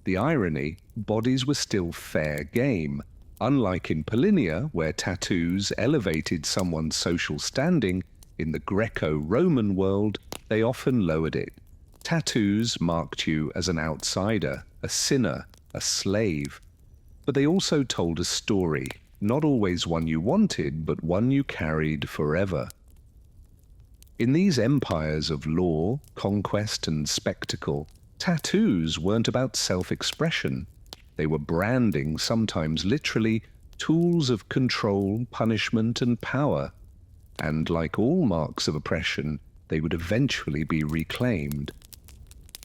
The irony, bodies were still fair game. Unlike in Paullinia, where tattoos elevated someone's social standing, in the Greco-Roman world, they often lowered it. Tattoos marked you as an outsider, a sinner, a slave. But they also told a story, not always one you wanted, but one you carried forever. In these empires of law, conquest, and spectacle, tattoos weren't about self-expression. They were branding, sometimes literally, tools of control, punishment, and power. and like all marks of oppression, they would eventually be reclaimed.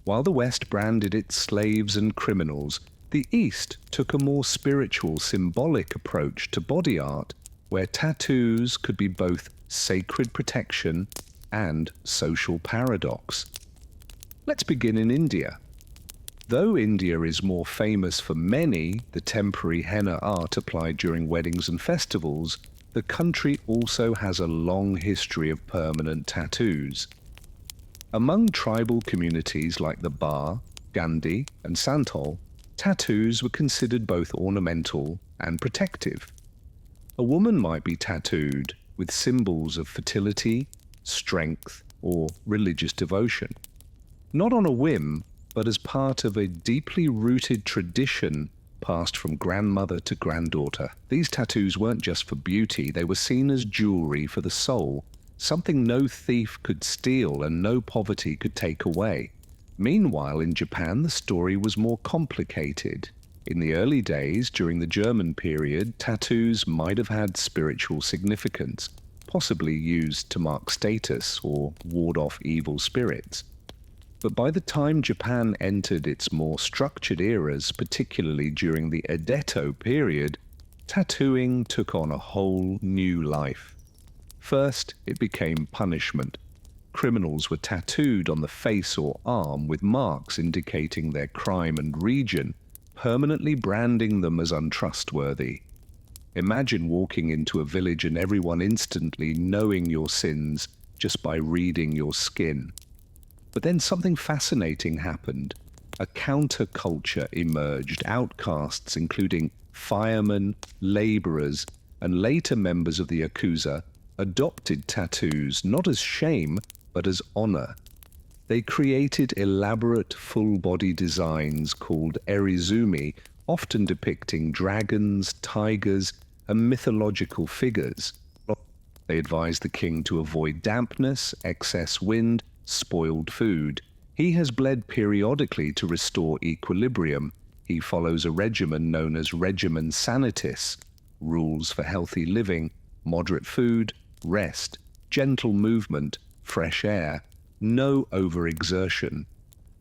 While the West branded its slaves and criminals, the East took a more spiritual, symbolic approach to body art, where tattoos could be both sacred protection and social paradox. Let's begin in India. Though India is more famous for many, the temporary henna art applied during weddings and festivals, the country also has a long history of permanent tattoos. Among tribal communities like the Bar, Gandhi, and Santal, tattoos were considered both ornamental and protective. A woman might be tattooed with symbols of fertility, strength, or religious devotion. Not on a whim, but as part of a deeply rooted tradition passed from grandmother to granddaughter. These tattoos weren't just for beauty, they were seen as jewelry for the soul, something no thief could steal and no poverty could take away. Meanwhile, in Japan, the story was more complicated. In the early days, during the German period, tattoos might have had spiritual significance, possibly used to mark status or ward off evil spirits. But by the time Japan entered its more structured eras, particularly during the Edo period, tattooing took on a whole new life. First, it became punishment. Criminals were tattooed on the face or arm with marks indicating their crime and region, permanently branding them as untrustworthy. Imagine walking into a village and everyone instantly knowing your sins just by reading your skin. But then something fascinating happened. A counterculture emerged. Outcasts, including firemen, laborers, and later members of the Yakuza, adopted tattoos not as shame, but as honor. They created elaborate full-body designs called erizumi, often depicting dragons, tigers, and mythological figures. They advised the king to avoid dampness, excess wind, spoiled food. He has bled periodically to restore equilibrium. He follows a regimen known as regimen sanitis, rules for healthy living, moderate food, rest, gentle movement, fresh air, no overexertion.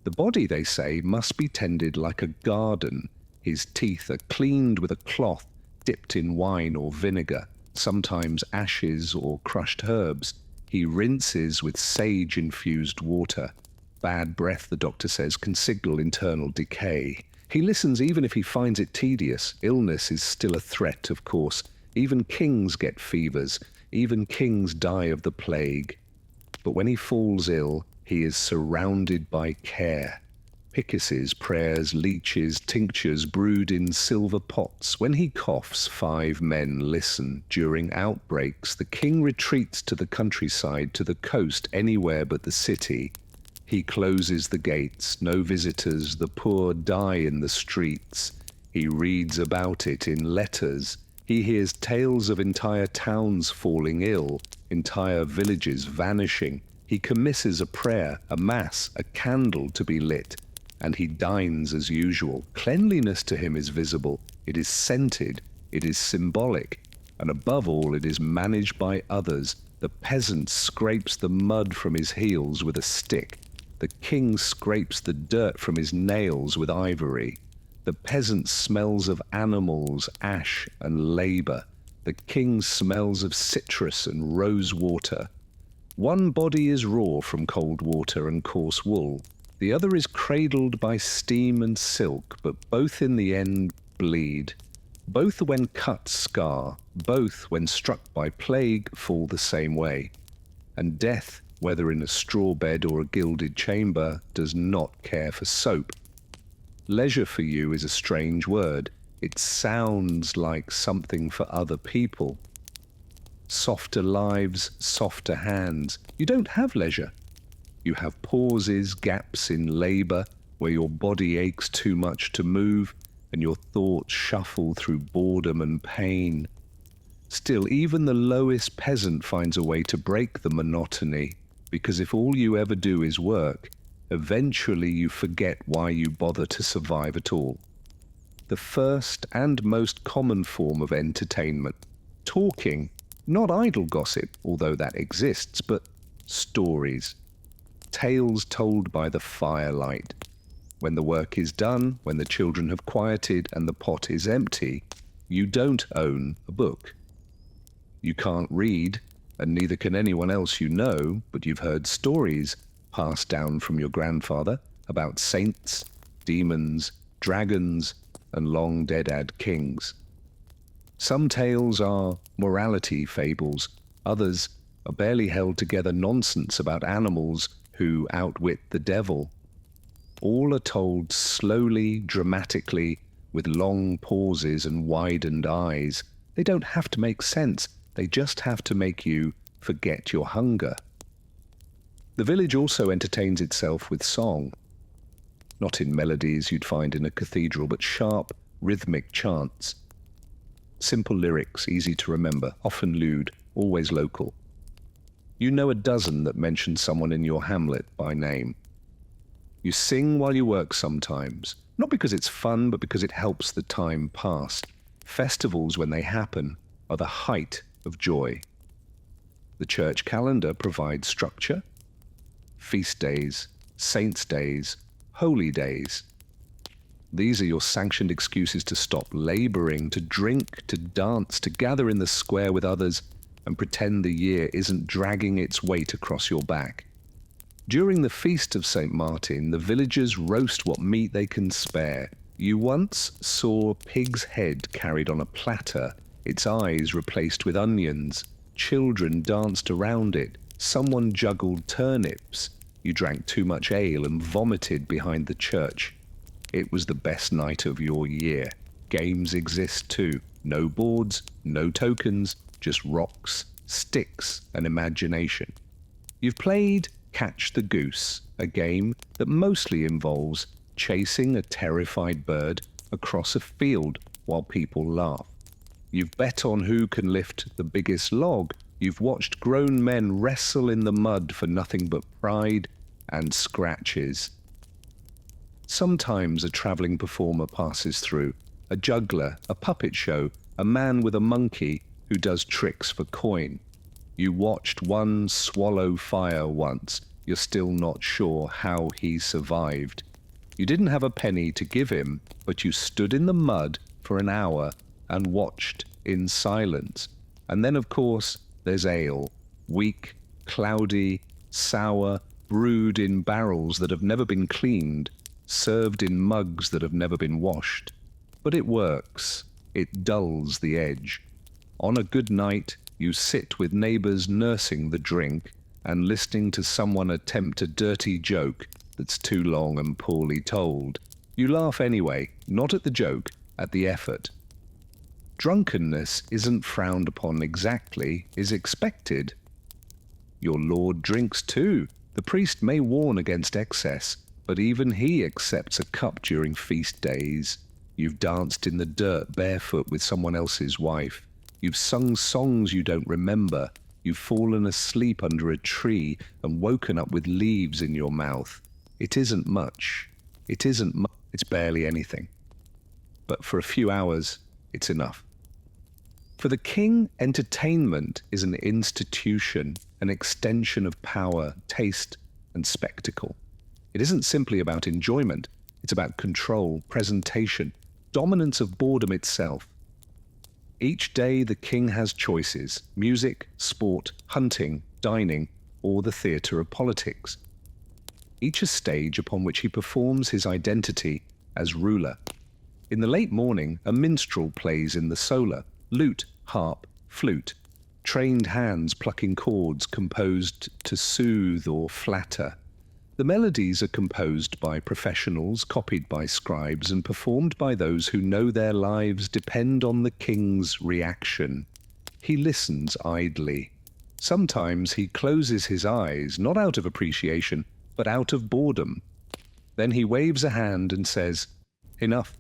The body, they say, must be tended like a garden. His teeth are cleaned with a cloth dipped in wine or vinegar, sometimes ashes or crushed herbs. He rinses with sage-infused water. Bad breath, the doctor says, can signal internal decay. He listens even if he finds it tedious. Illness is still a threat, of course. Even kings get fevers. Even kings die of the plague. But when he falls ill, he is surrounded by care. Piccases, prayers, leeches, tinctures brewed in silver pots. When he coughs, 5 men listen. During outbreaks, the king retreats to the countryside, to the coast, anywhere but the city. He closes the gates, no visitors, the poor die in the streets. He reads about it in letters. He hears tales of entire towns falling ill, entire villages vanishing. He commisses a prayer, a mass, a candle to be lit. And he dines as usual. Cleanliness to him is visible, it is scented, it is symbolic, and above all it is managed by others. The peasant scrapes the mud from his heels with a stick. The king scrapes the dirt from his nails with ivory. The peasant smells of animals, ash, and labor. The king smells of citrus and rose water. One body is raw from cold water and coarse wool. The other is cradled by steam and silk, but both in the end bleed. Both when cut scar, both when struck by plague fall the same way. And death, whether in a straw bed or a gilded chamber, does not care for soap. Leisure for you is a strange word. It sounds like something for other people. Softer lives, softer hands. You don't have leisure. You have pauses, gaps in labor, where your body aches too much to move, and your thoughts shuffle through boredom and pain. Still, even the lowest peasant finds a way to break the monotony, because if all you ever do is work, eventually you forget why you bother to survive at all. The first and most common form of entertainment, talking, Not idle gossip, although that exists, but stories. Tales told by the firelight. When the work is done, when the children have quieted and the pot is empty, you don't own a book. You can't read, and neither can anyone else you know, but you've heard stories passed down from your grandfather about saints, demons, dragons, and long-dead kings. Some tales are morality fables, others are barely held together nonsense about animals who outwit the devil. All are told slowly, dramatically, with long pauses and widened eyes. They don't have to make sense, they just have to make you forget your hunger. The village also entertains itself with song. Not in melodies you'd find in a cathedral, but sharp, rhythmic chants. Simple lyrics, easy to remember, often lewd, always local. You know a dozen that mention someone in your hamlet by name. You sing while you work sometimes, not because it's fun, but because it helps the time pass. Festivals, when they happen, are the height of joy. The church calendar provides structure. Feast days, saints' days, holy days. These are your sanctioned excuses to stop laboring, to drink, to dance, to gather in the square with others, and pretend the year isn't dragging its weight across your back. During the feast of St. Martin, the villagers roast what meat they can spare. You once saw a pig's head carried on a platter, its eyes replaced with onions. Children danced around it. Someone juggled turnips. You drank too much ale and vomited behind the church. It was the best night of your year. Games exist too. No boards, no tokens, just rocks, sticks, and imagination. You've played Catch the Goose, a game that mostly involves chasing a terrified bird across a field while people laugh. You've bet on who can lift the biggest log. You've watched grown men wrestle in the mud for nothing but pride and scratches. Sometimes a travelling performer passes through, a juggler, a puppet show, a man with a monkey who does tricks for coin. You watched one swallow fire once. You're still not sure how he survived. You didn't have a penny to give him, but you stood in the mud for an hour and watched in silence. And then, of course, there's ale. Weak, cloudy, sour, brewed in barrels that have never been cleaned, served in mugs that have never been washed. But it works. It dulls the edge. On a good night, you sit with neighbours nursing the drink and listening to someone attempt a dirty joke that's too long and poorly told. You laugh anyway, not at the joke, at the effort. Drunkenness isn't frowned upon exactly, is expected. Your lord drinks too. The priest may warn against excess, but even he accepts a cup during feast days. You've danced in the dirt barefoot with someone else's wife. You've sung songs you don't remember. You've fallen asleep under a tree and woken up with leaves in your mouth. It isn't much. It's barely anything. But for a few hours, it's enough. For the king, entertainment is an institution, an extension of power, taste, and spectacle. It isn't simply about enjoyment. It's about control, presentation, dominance of boredom itself. Each day the king has choices: music, sport, hunting, dining, or the theatre of politics. Each a stage upon which he performs his identity as ruler. In the late morning, a minstrel plays in the solar, lute, harp, flute, trained hands plucking chords composed to soothe or flatter. The melodies are composed by professionals, copied by scribes, and performed by those who know their lives depend on the king's reaction. He listens idly. Sometimes he closes his eyes, not out of appreciation, but out of boredom. Then he waves a hand and says, "Enough."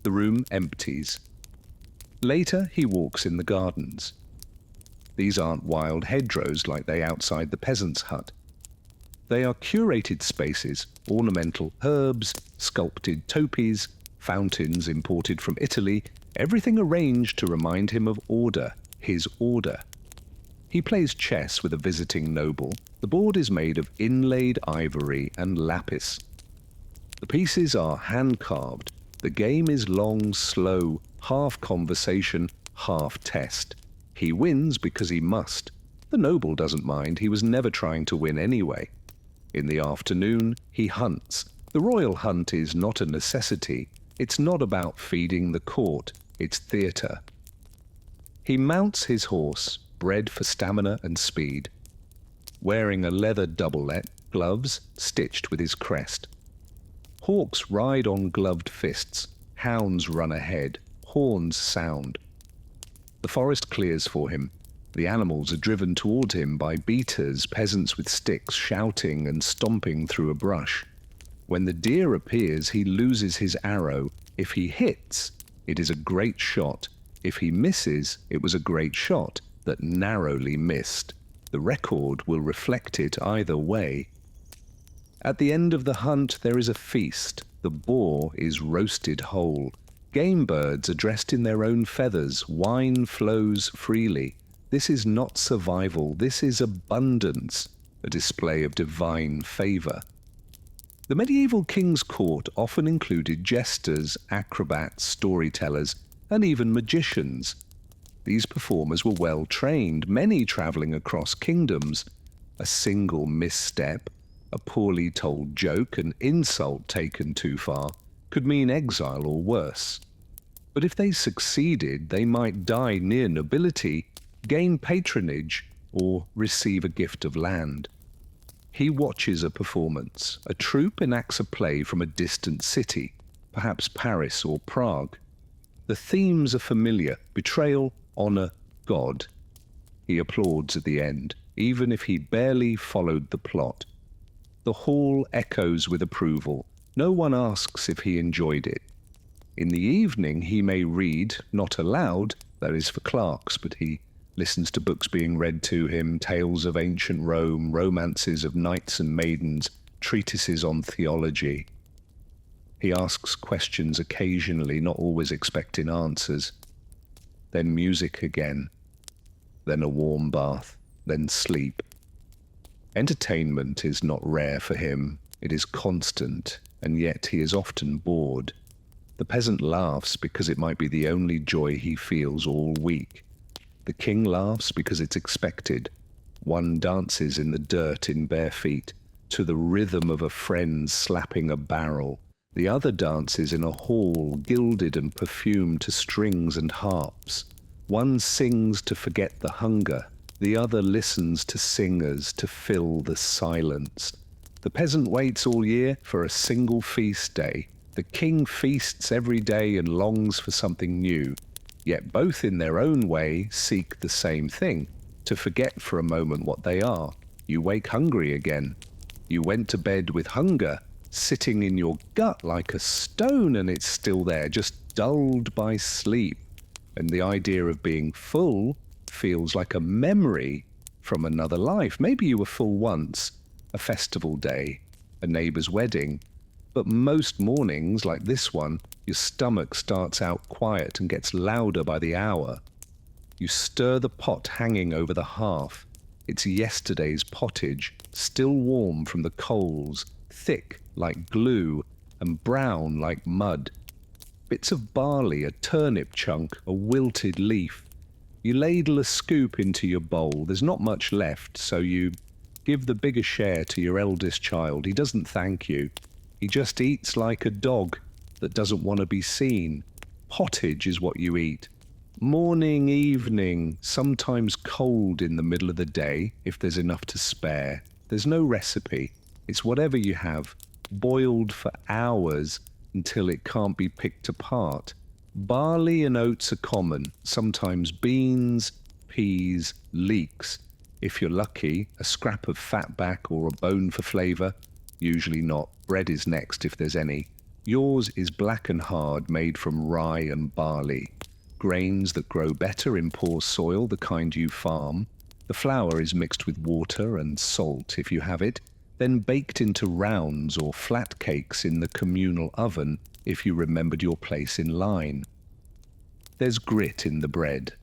The room empties. Later, he walks in the gardens. These aren't wild hedgerows like they outside the peasant's hut. They are curated spaces, ornamental herbs, sculpted topes, fountains imported from Italy, everything arranged to remind him of order. his order. He plays chess with a visiting noble. The board is made of inlaid ivory and lapis. The pieces are hand-carved. The game is long, slow, half conversation, half test. He wins because he must. The noble doesn't mind. He was never trying to win anyway. In the afternoon, he hunts. The royal hunt is not a necessity. It's not about feeding the court. It's theatre. He mounts his horse, bred for stamina and speed, wearing a leather doublet, gloves stitched with his crest. Hawks ride on gloved fists, hounds run ahead, horns sound. The forest clears for him. The animals are driven toward him by beaters, peasants with sticks shouting and stomping through a brush. When the deer appears, he loses his arrow. If he hits, it is a great shot. If he misses, it was a great shot that narrowly missed. The record will reflect it either way. At the end of the hunt, there is a feast. The boar is roasted whole. Game birds are dressed in their own feathers. Wine flows freely. This is not survival. This is abundance, a display of divine favor. The medieval king's court often included jesters, acrobats, storytellers, and even magicians. These performers were well trained, many traveling across kingdoms. A single misstep, a poorly told joke, an insult taken too far, could mean exile or worse. But if they succeeded, they might die near nobility, gain patronage, or receive a gift of land. He watches a performance. A troupe enacts a play from a distant city, perhaps Paris or Prague. The themes are familiar: betrayal, honor, God. He applauds at the end, even if he barely followed the plot. The hall echoes with approval. No one asks if he enjoyed it. In the evening he may read, not aloud, that is for clerks, but he listens to books being read to him, tales of ancient Rome, romances of knights and maidens, treatises on theology. He asks questions occasionally, not always expecting answers. Then music again, then a warm bath, then sleep. Entertainment is not rare for him. It is constant, and yet he is often bored. The peasant laughs because it might be the only joy he feels all week. The king laughs because it's expected. One dances in the dirt in bare feet, to the rhythm of a friend slapping a barrel. The other dances in a hall, gilded and perfumed to strings and harps. One sings to forget the hunger. The other listens to singers to fill the silence. The peasant waits all year for a single feast day. The king feasts every day and longs for something new. Yet both in their own way seek the same thing, to forget for a moment what they are. You wake hungry again. You went to bed with hunger, sitting in your gut like a stone, and it's still there, just dulled by sleep. And the idea of being full feels like a memory from another life. Maybe you were full once, a festival day, a neighbor's wedding. But most mornings, like this one, your stomach starts out quiet and gets louder by the hour. You stir the pot hanging over the hearth. It's yesterday's pottage, still warm from the coals, thick like glue and brown like mud. Bits of barley, a turnip chunk, a wilted leaf. You ladle a scoop into your bowl. There's not much left, so you give the bigger share to your eldest child. He doesn't thank you. He just eats like a dog that doesn't want to be seen. Pottage is what you eat. Morning, evening, sometimes cold in the middle of the day, if there's enough to spare. There's no recipe. It's whatever you have, boiled for hours until it can't be picked apart. Barley and oats are common, sometimes beans, peas, leeks. If you're lucky, a scrap of fatback or a bone for flavour. Usually not. Bread is next if there's any. Yours is black and hard, made from rye and barley. Grains that grow better in poor soil, the kind you farm. The flour is mixed with water and salt if you have it, then baked into rounds or flat cakes in the communal oven if you remembered your place in line. There's grit in the bread.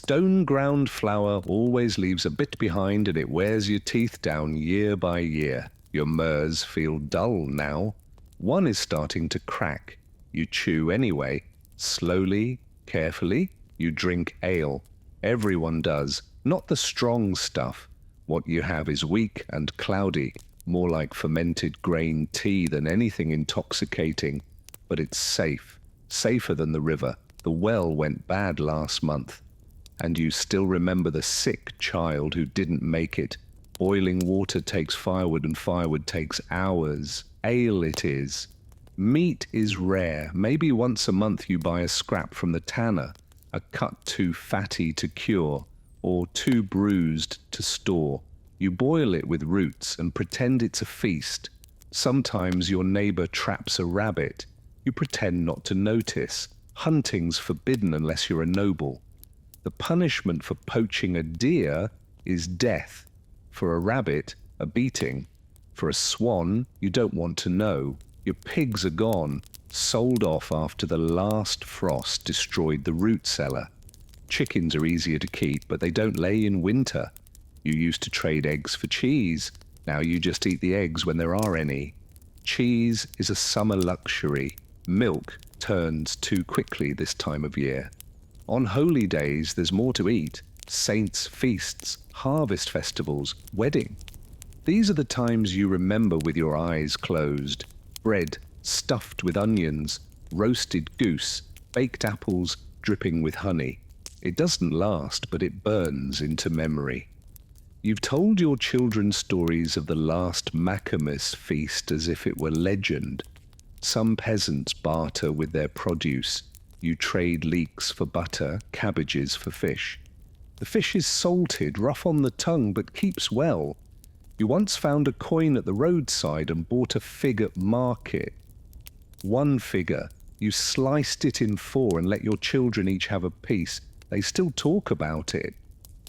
Stone-ground flour always leaves a bit behind, and it wears your teeth down year by year. Your murs feel dull now. One is starting to crack. You chew anyway. Slowly, carefully, you drink ale. Everyone does. Not the strong stuff. What you have is weak and cloudy, more like fermented grain tea than anything intoxicating. But it's safe. Safer than the river. The well went bad last month. And you still remember the sick child who didn't make it. Boiling water takes firewood, and firewood takes hours. Ale it is. Meat is rare. Maybe once a month you buy a scrap from the tanner, a cut too fatty to cure, or too bruised to store. You boil it with roots and pretend it's a feast. Sometimes your neighbor traps a rabbit. You pretend not to notice. Hunting's forbidden unless you're a noble. The punishment for poaching a deer is death. For a rabbit, a beating. For a swan, you don't want to know. Your pigs are gone, sold off after the last frost destroyed the root cellar. Chickens are easier to keep, but they don't lay in winter. You used to trade eggs for cheese. Now you just eat the eggs when there are any. Cheese is a summer luxury. Milk turns too quickly this time of year. On holy days, there's more to eat. Saints' feasts, harvest festivals, wedding. These are the times you remember with your eyes closed. Bread stuffed with onions, roasted goose, baked apples dripping with honey. It doesn't last, but it burns into memory. You've told your children stories of the last Maccamis feast as if it were legend. Some peasants barter with their produce. You trade leeks for butter, cabbages for fish. The fish is salted, rough on the tongue, but keeps well. You once found a coin at the roadside and bought a fig at market. One figure. You sliced it in four and let your children each have a piece. They still talk about it.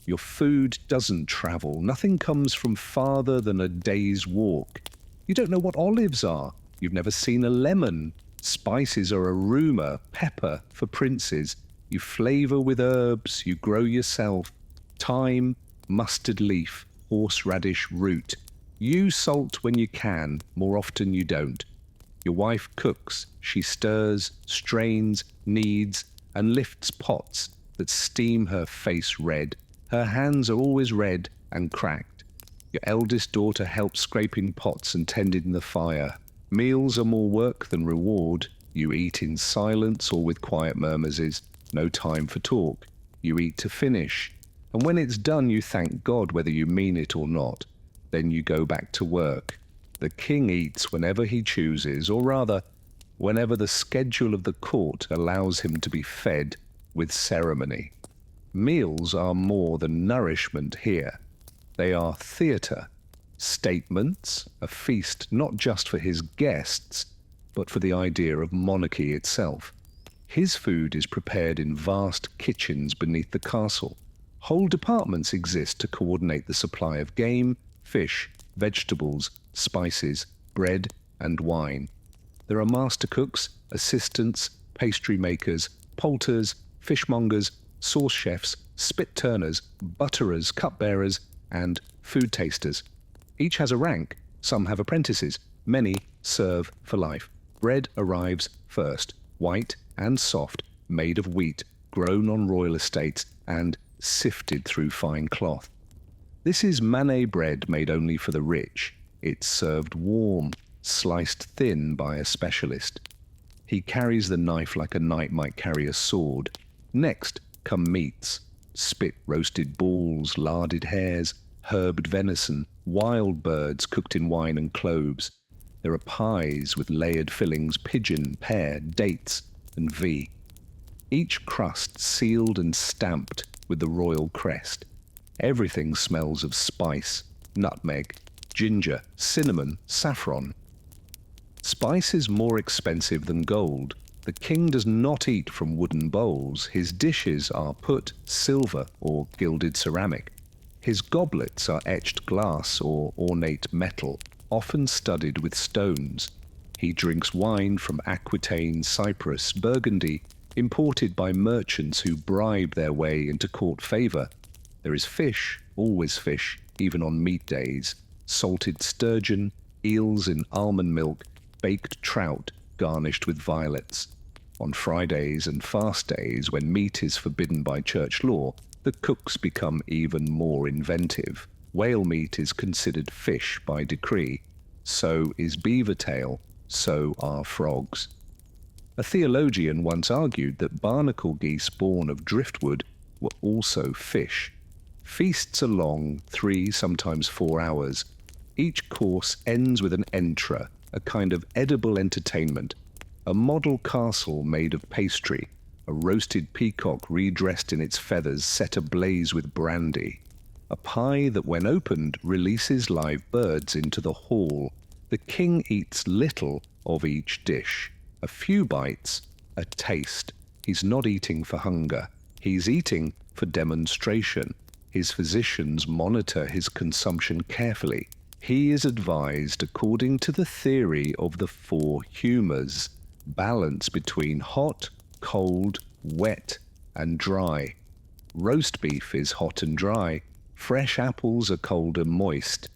Your food doesn't travel. Nothing comes from farther than a day's walk. You don't know what olives are. You've never seen a lemon. Spices are a rumour, pepper for princes. You flavour with herbs, you grow yourself. Thyme, mustard leaf, horseradish root. You salt when you can, more often you don't. Your wife cooks, she stirs, strains, kneads, and lifts pots that steam her face red. Her hands are always red and cracked. Your eldest daughter helps scraping pots and tending the fire. Meals are more work than reward. You eat in silence or with quiet murmurs. No time for talk. You eat to finish. And when it's done, you thank God whether you mean it or not. Then you go back to work. The king eats whenever he chooses, or rather, whenever the schedule of the court allows him to be fed with ceremony. Meals are more than nourishment here. They are theatre. Statements, a feast not just for his guests, but for the idea of monarchy itself. His food is prepared in vast kitchens beneath the castle. Whole departments exist to coordinate the supply of game, fish, vegetables, spices, bread, and wine. There are master cooks, assistants, pastry makers, poulters, fishmongers, sauce chefs, spit turners, butterers, cupbearers, and food tasters. Each has a rank. Some have apprentices. Many serve for life. Bread arrives first, white and soft, made of wheat, grown on royal estates, and sifted through fine cloth. This is manet bread made only for the rich. It's served warm, sliced thin by a specialist. He carries the knife like a knight might carry a sword. Next come meats, spit roasted balls, larded hares, herbed venison, wild birds cooked in wine and cloves. There are pies with layered fillings, pigeon, pear, dates, and vie. Each crust sealed and stamped with the royal crest. Everything smells of spice, nutmeg, ginger, cinnamon, saffron. Spice is more expensive than gold. The king does not eat from wooden bowls. His dishes are put silver or gilded ceramic. His goblets are etched glass or ornate metal, often studded with stones. He drinks wine from Aquitaine, Cyprus, Burgundy, imported by merchants who bribe their way into court favour. There is fish, always fish, even on meat days, salted sturgeon, eels in almond milk, baked trout garnished with violets. On Fridays and fast days, when meat is forbidden by church law, the cooks become even more inventive. Whale meat is considered fish by decree. So is beaver tail, so are frogs. A theologian once argued that barnacle geese born of driftwood were also fish. Feasts are long, 3, sometimes 4 hours. Each course ends with an entra, a kind of edible entertainment, a model castle made of pastry, a roasted peacock redressed in its feathers set ablaze with brandy, a pie that when opened releases live birds into the hall. The king eats little of each dish, a few bites, a taste. He's not eating for hunger, he's eating for demonstration. His physicians monitor his consumption carefully. He is advised according to the theory of the 4 humours, balance between hot, cold, wet, and dry. Roast beef is hot and dry, fresh apples are cold and moist.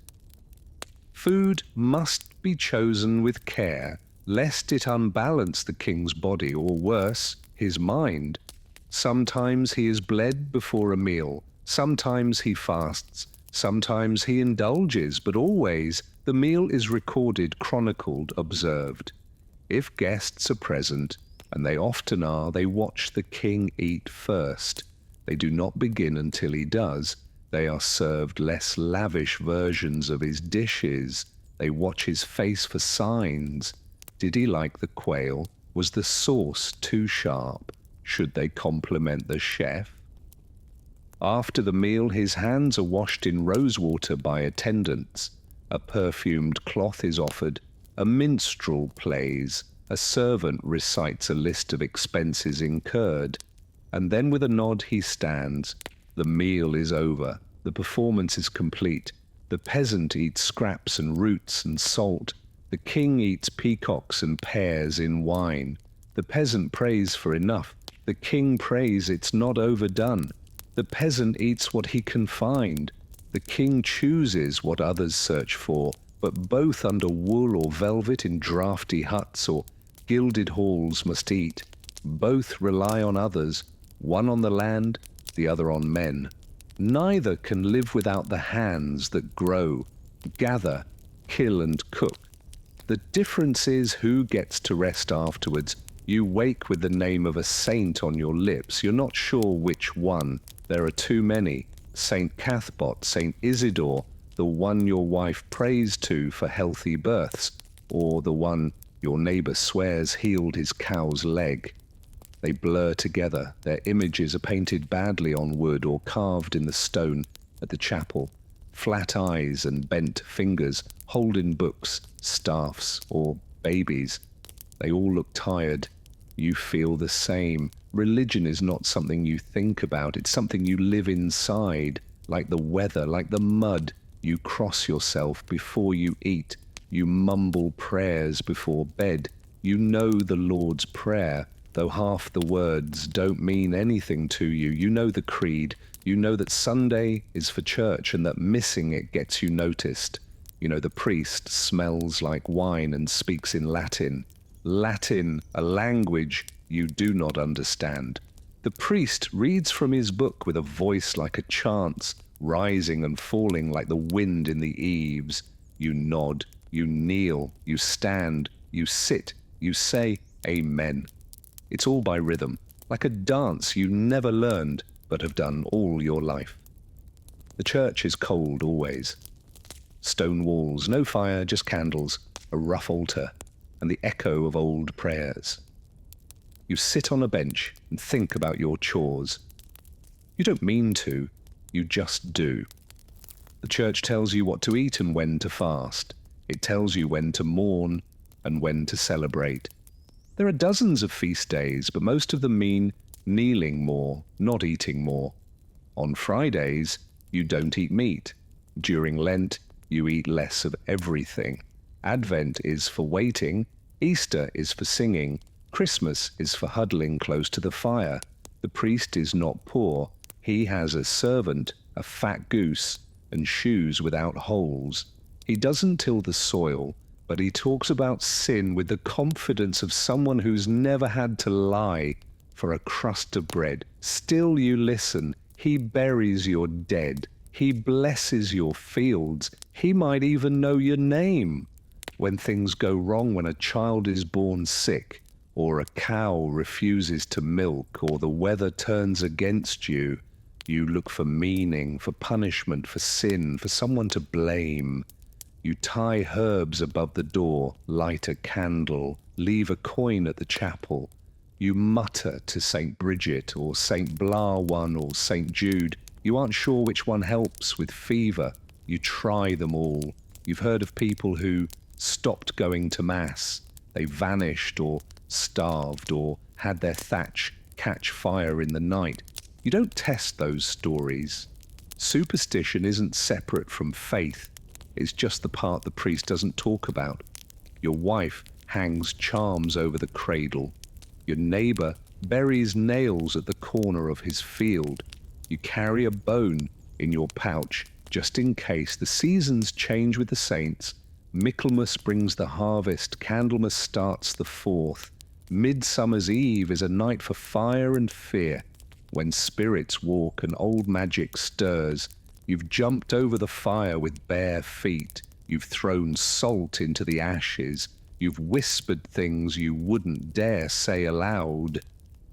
Food must be chosen with care, lest it unbalance the king's body, or worse, his mind. Sometimes he is bled before a meal, sometimes he fasts, sometimes he indulges, but always the meal is recorded, chronicled, observed. If guests are present, and they often are, they watch the king eat first. They do not begin until he does. They are served less lavish versions of his dishes. They watch his face for signs. Did he like the quail? Was the sauce too sharp? Should they compliment the chef? After the meal, his hands are washed in rosewater by attendants. A perfumed cloth is offered. A minstrel plays. A servant recites a list of expenses incurred. And then with a nod he stands. The meal is over. The performance is complete. The peasant eats scraps and roots and salt. The king eats peacocks and pears in wine. The peasant prays for enough. The king prays it's not overdone. The peasant eats what he can find. The king chooses what others search for, but both under wool or velvet in draughty huts or gilded halls must eat. Both rely on others, one on the land, the other on men. Neither can live without the hands that grow, gather, kill and cook. The difference is who gets to rest afterwards. You wake with the name of a saint on your lips. You're not sure which one. There are too many. Saint Cathbot, Saint Isidore, the one your wife prays to for healthy births, or the one your neighbour swears healed his cow's leg. They blur together. Their images are painted badly on wood or carved in the stone at the chapel. Flat eyes and bent fingers, holding books, staffs, or babies. They all look tired. You feel the same. Religion is not something you think about. It's something you live inside, like the weather, like the mud. You cross yourself before you eat. You mumble prayers before bed. You know the Lord's Prayer, though half the words don't mean anything to you. You know the creed. You know that Sunday is for church and that missing it gets you noticed. You know the priest smells like wine and speaks in Latin. Latin, a language you do not understand. The priest reads from his book with a voice like a chant's, rising and falling like the wind in the eaves. You nod, you kneel, you stand, you sit, you say Amen. It's all by rhythm, like a dance you never learned but have done all your life. The church is cold always. Stone walls, no fire, just candles, a rough altar, and the echo of old prayers. You sit on a bench and think about your chores. You don't mean to, you just do. The church tells you what to eat and when to fast. It tells you when to mourn and when to celebrate. There are dozens of feast days, but most of them mean kneeling more, not eating more. On Fridays, you don't eat meat. During Lent, you eat less of everything. Advent is for waiting, Easter is for singing, Christmas is for huddling close to the fire. The priest is not poor. He has a servant, a fat goose, and shoes without holes. He doesn't till the soil, but he talks about sin with the confidence of someone who's never had to lie for a crust of bread. Still you listen. He buries your dead. He blesses your fields. He might even know your name. When things go wrong, when a child is born sick, or a cow refuses to milk, or the weather turns against you, you look for meaning, for punishment, for sin, for someone to blame. You tie herbs above the door, light a candle, leave a coin at the chapel. You mutter to St. Bridget or St. Blah or St. Jude. You aren't sure which one helps with fever. You try them all. You've heard of people who stopped going to Mass. They vanished or starved or had their thatch catch fire in the night. You don't test those stories. Superstition isn't separate from faith. It's just the part the priest doesn't talk about. Your wife hangs charms over the cradle. Your neighbor buries nails at the corner of his field. You carry a bone in your pouch just in case. The seasons change with the saints. Michaelmas brings the harvest. Candlemas starts the 4th. Midsummer's Eve is a night for fire and fear. When spirits walk and old magic stirs, you've jumped over the fire with bare feet. You've thrown salt into the ashes. You've whispered things you wouldn't dare say aloud.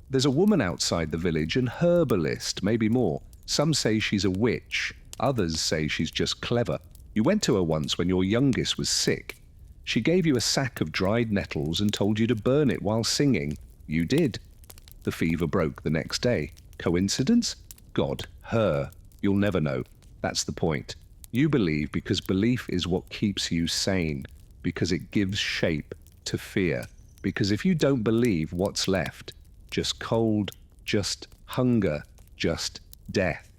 There's a woman outside the village, an herbalist, maybe more. Some say she's a witch. Others say she's just clever. You went to her once when your youngest was sick. She gave you a sack of dried nettles and told you to burn it while singing. You did. The fever broke the next day. Coincidence? God, her. You'll never know. That's the point. You believe because belief is what keeps you sane, because it gives shape to fear. Because if you don't believe, what's left? Just cold, just hunger, just death.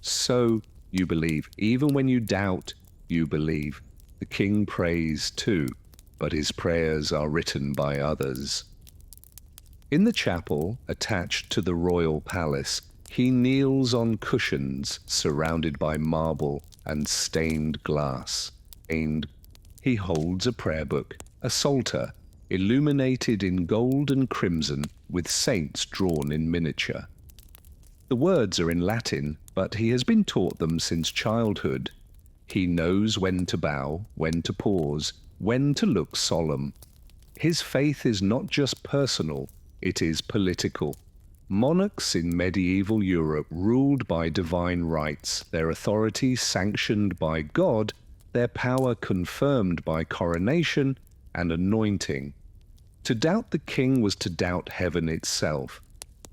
So you believe. Even when you doubt, you believe. The king prays too, but his prayers are written by others. In the chapel, attached to the royal palace, he kneels on cushions surrounded by marble and stained glass. He holds a prayer book, a psalter, illuminated in gold and crimson with saints drawn in miniature. The words are in Latin, but he has been taught them since childhood. He knows when to bow, when to pause, when to look solemn. His faith is not just personal, it is political. Monarchs in medieval Europe ruled by divine rights, their authority sanctioned by God, their power confirmed by coronation and anointing. To doubt the king was to doubt heaven itself.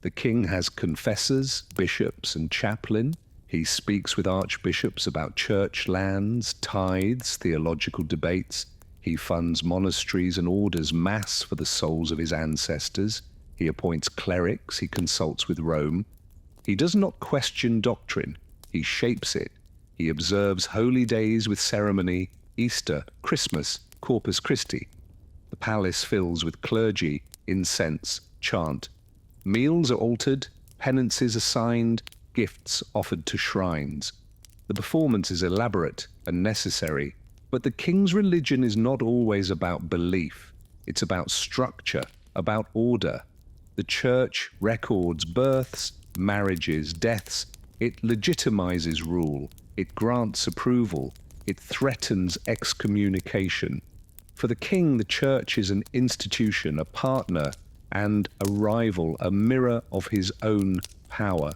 The king has confessors, bishops, and chaplain. He speaks with archbishops about church lands, tithes, theological debates. He funds monasteries and orders mass for the souls of his ancestors. He appoints clerics. He consults with Rome. He does not question doctrine. He shapes it. He observes holy days with ceremony, Easter, Christmas, Corpus Christi. The palace fills with clergy, incense, chant. Meals are altered, penances assigned, gifts offered to shrines. The performance is elaborate and necessary, but the king's religion is not always about belief. It's about structure, about order. The church records births, marriages, deaths. It legitimizes rule. It grants approval. It threatens excommunication. For the king, the church is an institution, a partner, and a rival, a mirror of his own power.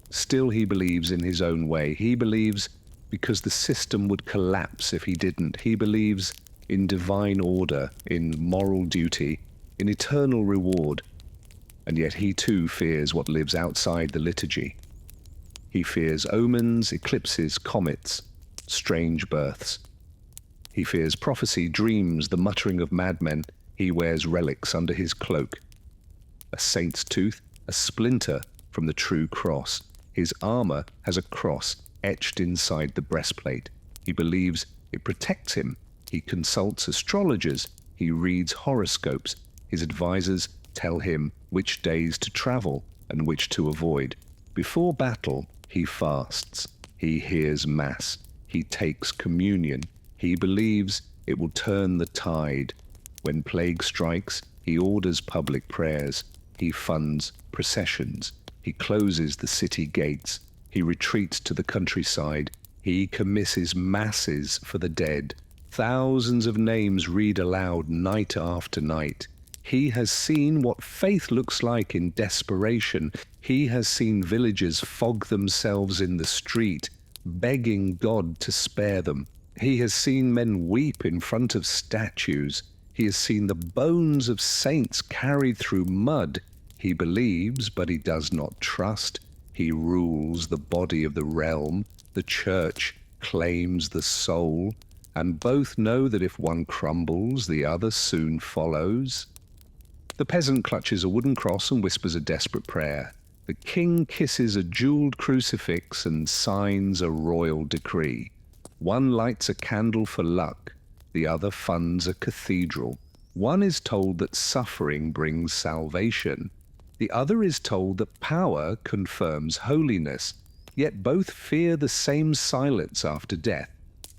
Still, he believes in his own way. He believes because the system would collapse if he didn't. He believes in divine order, in moral duty, in eternal reward. And yet he too fears what lives outside the liturgy. He fears omens, eclipses, comets, strange births. He fears prophecy, dreams, the muttering of madmen. He wears relics under his cloak. A saint's tooth, a splinter from the true cross. His armor has a cross etched inside the breastplate. He believes it protects him. He consults astrologers. He reads horoscopes. His advisors tell him which days to travel and which to avoid. Before battle, he fasts. He hears Mass. He takes communion. He believes it will turn the tide. When plague strikes, he orders public prayers. He funds processions. He closes the city gates. He retreats to the countryside. He commisses masses for the dead. Thousands of names read aloud night after night. He has seen what faith looks like in desperation. He has seen villagers fog themselves in the street, begging God to spare them. He has seen men weep in front of statues. He has seen the bones of saints carried through mud. He believes, but he does not trust. He rules the body of the realm. The church claims the soul, and both know that if one crumbles, the other soon follows. The peasant clutches a wooden cross and whispers a desperate prayer. The king kisses a jeweled crucifix and signs a royal decree. One lights a candle for luck, the other funds a cathedral. One is told that suffering brings salvation. The other is told that power confirms holiness. Yet both fear the same silence after death.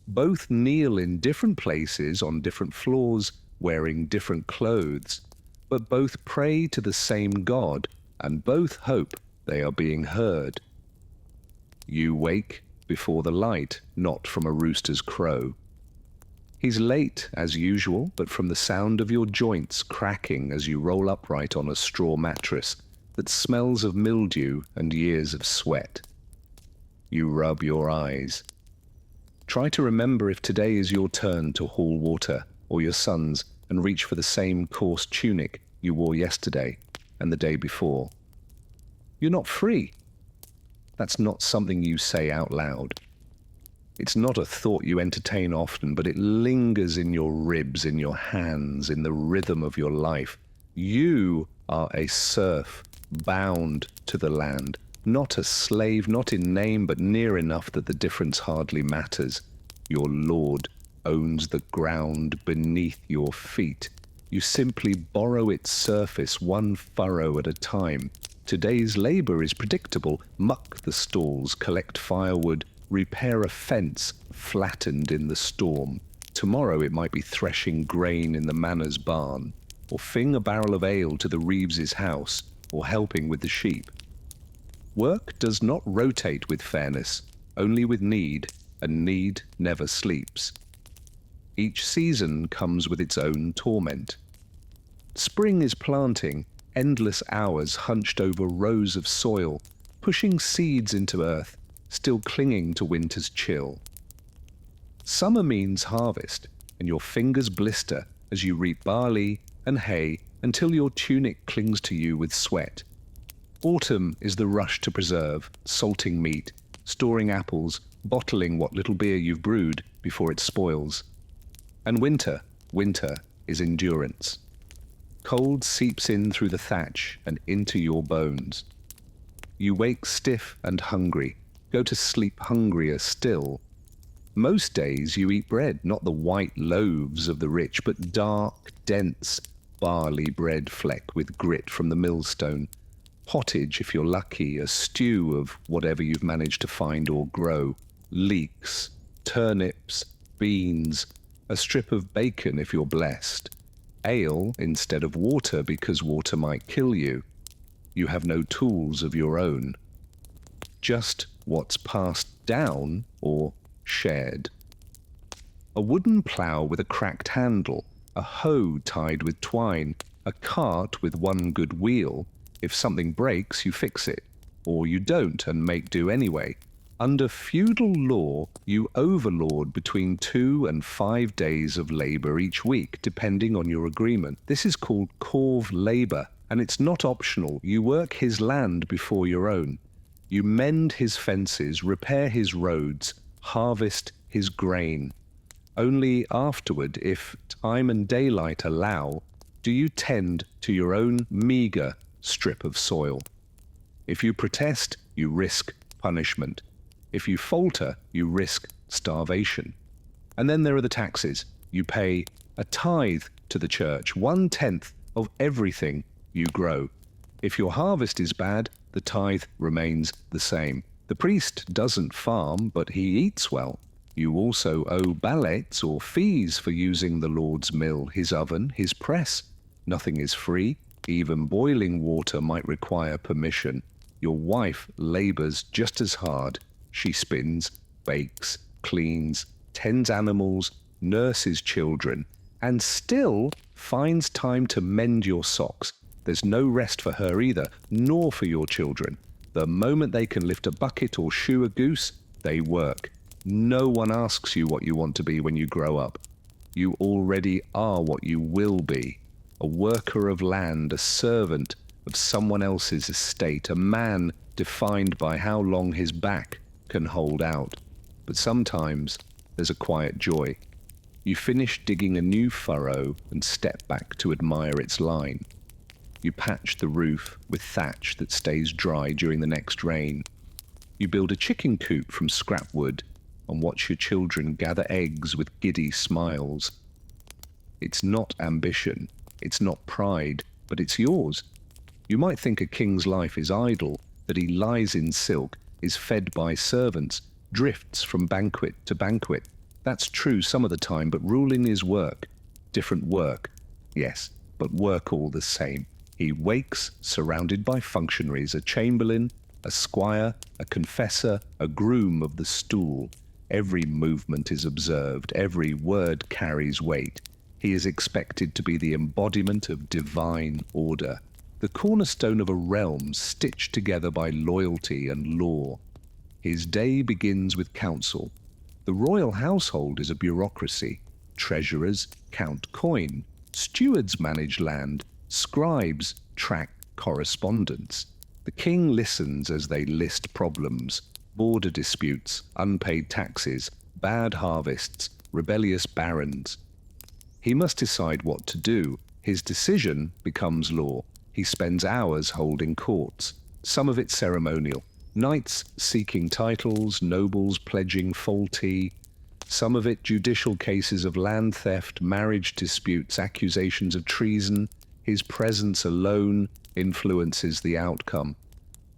Both kneel in different places on different floors, wearing different clothes. But both pray to the same God, and both hope they are being heard. You wake before the light, not from a rooster's crow. He's late, as usual, but from the sound of your joints cracking as you roll upright on a straw mattress that smells of mildew and years of sweat. You rub your eyes. Try to remember if today is your turn to haul water, or your son's, and reach for the same coarse tunic you wore yesterday and the day before. You're not free. That's not something you say out loud. It's not a thought you entertain often, but it lingers in your ribs, in your hands, in the rhythm of your life. You are a serf, bound to the land, not a slave, not in name, but near enough that the difference hardly matters. Your lord owns the ground beneath your feet. You simply borrow its surface one furrow at a time. Today's labor is predictable. Muck the stalls, collect firewood, repair a fence flattened in the storm. Tomorrow it might be threshing grain in the manor's barn, or filling a barrel of ale to the Reeves's house, or helping with the sheep. Work does not rotate with fairness, only with need, and need never sleeps. Each season comes with its own torment. Spring is planting, endless hours hunched over rows of soil, pushing seeds into earth, still clinging to winter's chill. Summer means harvest, and your fingers blister as you reap barley and hay until your tunic clings to you with sweat. Autumn is the rush to preserve, salting meat, storing apples, bottling what little beer you've brewed before it spoils. And winter is endurance. Cold seeps in through the thatch and into your bones. You wake stiff and hungry, go to sleep hungrier still. Most days you eat bread, not the white loaves of the rich, but dark, dense, barley bread fleck with grit from the millstone. Pottage, if you're lucky, a stew of whatever you've managed to find or grow. Leeks, turnips, beans, a strip of bacon if you're blessed. Ale instead of water because water might kill you. You have no tools of your own. Just what's passed down or shared. A wooden plough with a cracked handle, a hoe tied with twine, a cart with one good wheel. If something breaks, you fix it, or you don't and make do anyway. Under feudal law, you overlord between 2 and 5 days of labor each week, depending on your agreement. This is called corv labor, and it's not optional. You work his land before your own. You mend his fences, repair his roads, harvest his grain. Only afterward, if time and daylight allow, do you tend to your own meager strip of soil. If you protest, you risk punishment. If you falter, you risk starvation. And then there are the taxes. You pay a tithe to the church, 1/10 of everything you grow. If your harvest is bad, the tithe remains the same. The priest doesn't farm, but he eats well. You also owe ballets or fees for using the Lord's mill, his oven, his press. Nothing is free. Even boiling water might require permission. Your wife labors just as hard. She spins, bakes, cleans, tends animals, nurses children, and still finds time to mend your socks. There's no rest for her either, nor for your children. The moment they can lift a bucket or shoe a goose, they work. No one asks you what you want to be when you grow up. You already are what you will be. A worker of land, a servant of someone else's estate, a man defined by how long his back can hold out. But sometimes there's a quiet joy. You finish digging a new furrow and step back to admire its line. You patch the roof with thatch that stays dry during the next rain. You build a chicken coop from scrap wood and watch your children gather eggs with giddy smiles. It's not ambition, it's not pride, but it's yours. You might think a king's life is idle, that he lies in silk, is fed by servants, drifts from banquet to banquet. That's true some of the time, but ruling is work. Different work, yes, but work all the same. He wakes surrounded by functionaries, a chamberlain, a squire, a confessor, a groom of the stool. Every movement is observed, every word carries weight. He is expected to be the embodiment of divine order, the cornerstone of a realm stitched together by loyalty and law. His day begins with council. The royal household is a bureaucracy. Treasurers count coin, stewards manage land, scribes track correspondence. The king listens as they list problems, border disputes, unpaid taxes, bad harvests, rebellious barons. He must decide what to do. His decision becomes law. He spends hours holding courts, some of it ceremonial. Knights seeking titles, nobles pledging fealty, some of it judicial cases of land theft, marriage disputes, accusations of treason. His presence alone influences the outcome.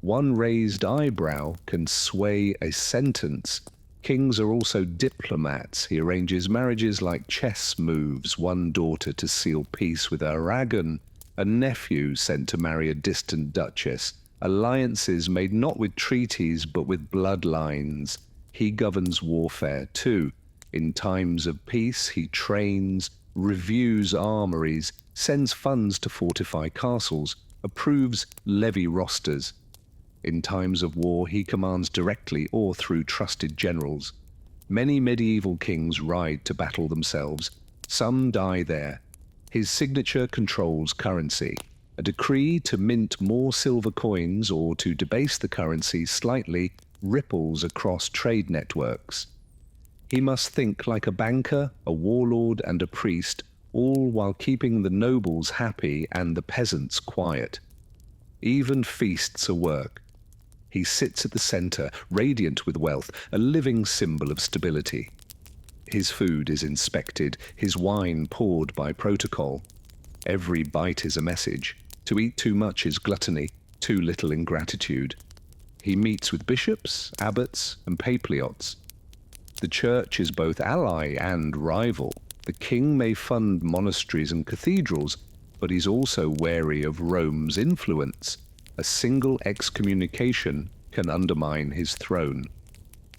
One raised eyebrow can sway a sentence. Kings are also diplomats. He arranges marriages like chess moves, one daughter to seal peace with Aragon, a nephew sent to marry a distant duchess, alliances made not with treaties but with bloodlines. He governs warfare too. In times of peace he trains, reviews armories, sends funds to fortify castles, approves levy rosters. In times of war he commands directly or through trusted generals. Many medieval kings ride to battle themselves. Some die there. His signature controls currency. A decree to mint more silver coins or to debase the currency slightly ripples across trade networks. He must think like a banker, a warlord, and a priest, all while keeping the nobles happy and the peasants quiet. Even feasts are work. He sits at the center, radiant with wealth, a living symbol of stability. His food is inspected, his wine poured by protocol. Every bite is a message. To eat too much is gluttony, too little ingratitude. He meets with bishops, abbots, and papliots. The church is both ally and rival. The king may fund monasteries and cathedrals, but he's also wary of Rome's influence. A single excommunication can undermine his throne.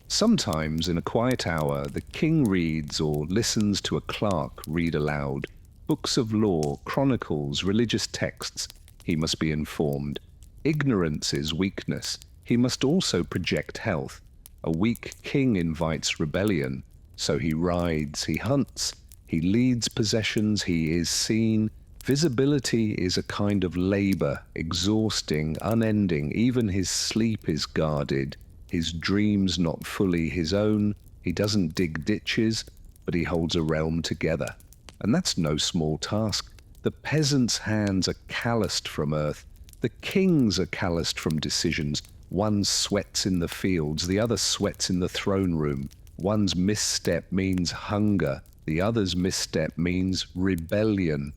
Sometimes, in a quiet hour, the king reads or listens to a clerk read aloud. Books of law, chronicles, religious texts. He must be informed. Ignorance is weakness. He must also project health. A weak king invites rebellion. So he rides, he hunts, he leads possessions, he is seen. Visibility is a kind of labor, exhausting, unending. Even his sleep is guarded. His dreams not fully his own. He doesn't dig ditches, but he holds a realm together. And that's no small task. The peasants' hands are calloused from earth. The kings are calloused from decisions. One sweats in the fields, the other sweats in the throne room. One's misstep means hunger, the other's misstep means rebellion.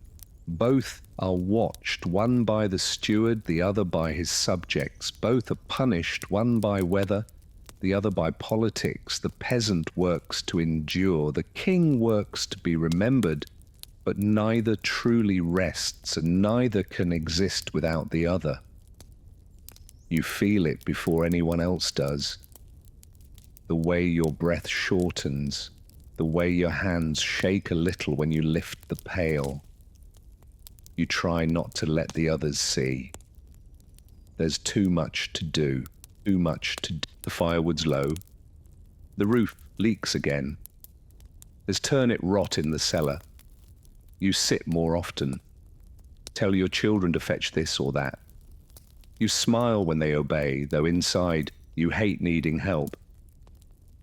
Both are watched, one by the steward, the other by his subjects. Both are punished, one by weather, the other by politics. The peasant works to endure, the king works to be remembered, but neither truly rests, and neither can exist without the other. You feel it before anyone else does. The way your breath shortens, the way your hands shake a little when you lift the pail. You try not to let the others see. There's too much to do, too much to do. The firewood's low. The roof leaks again. There's turnip rot in the cellar. You sit more often. Tell your children to fetch this or that. You smile when they obey, though inside you hate needing help.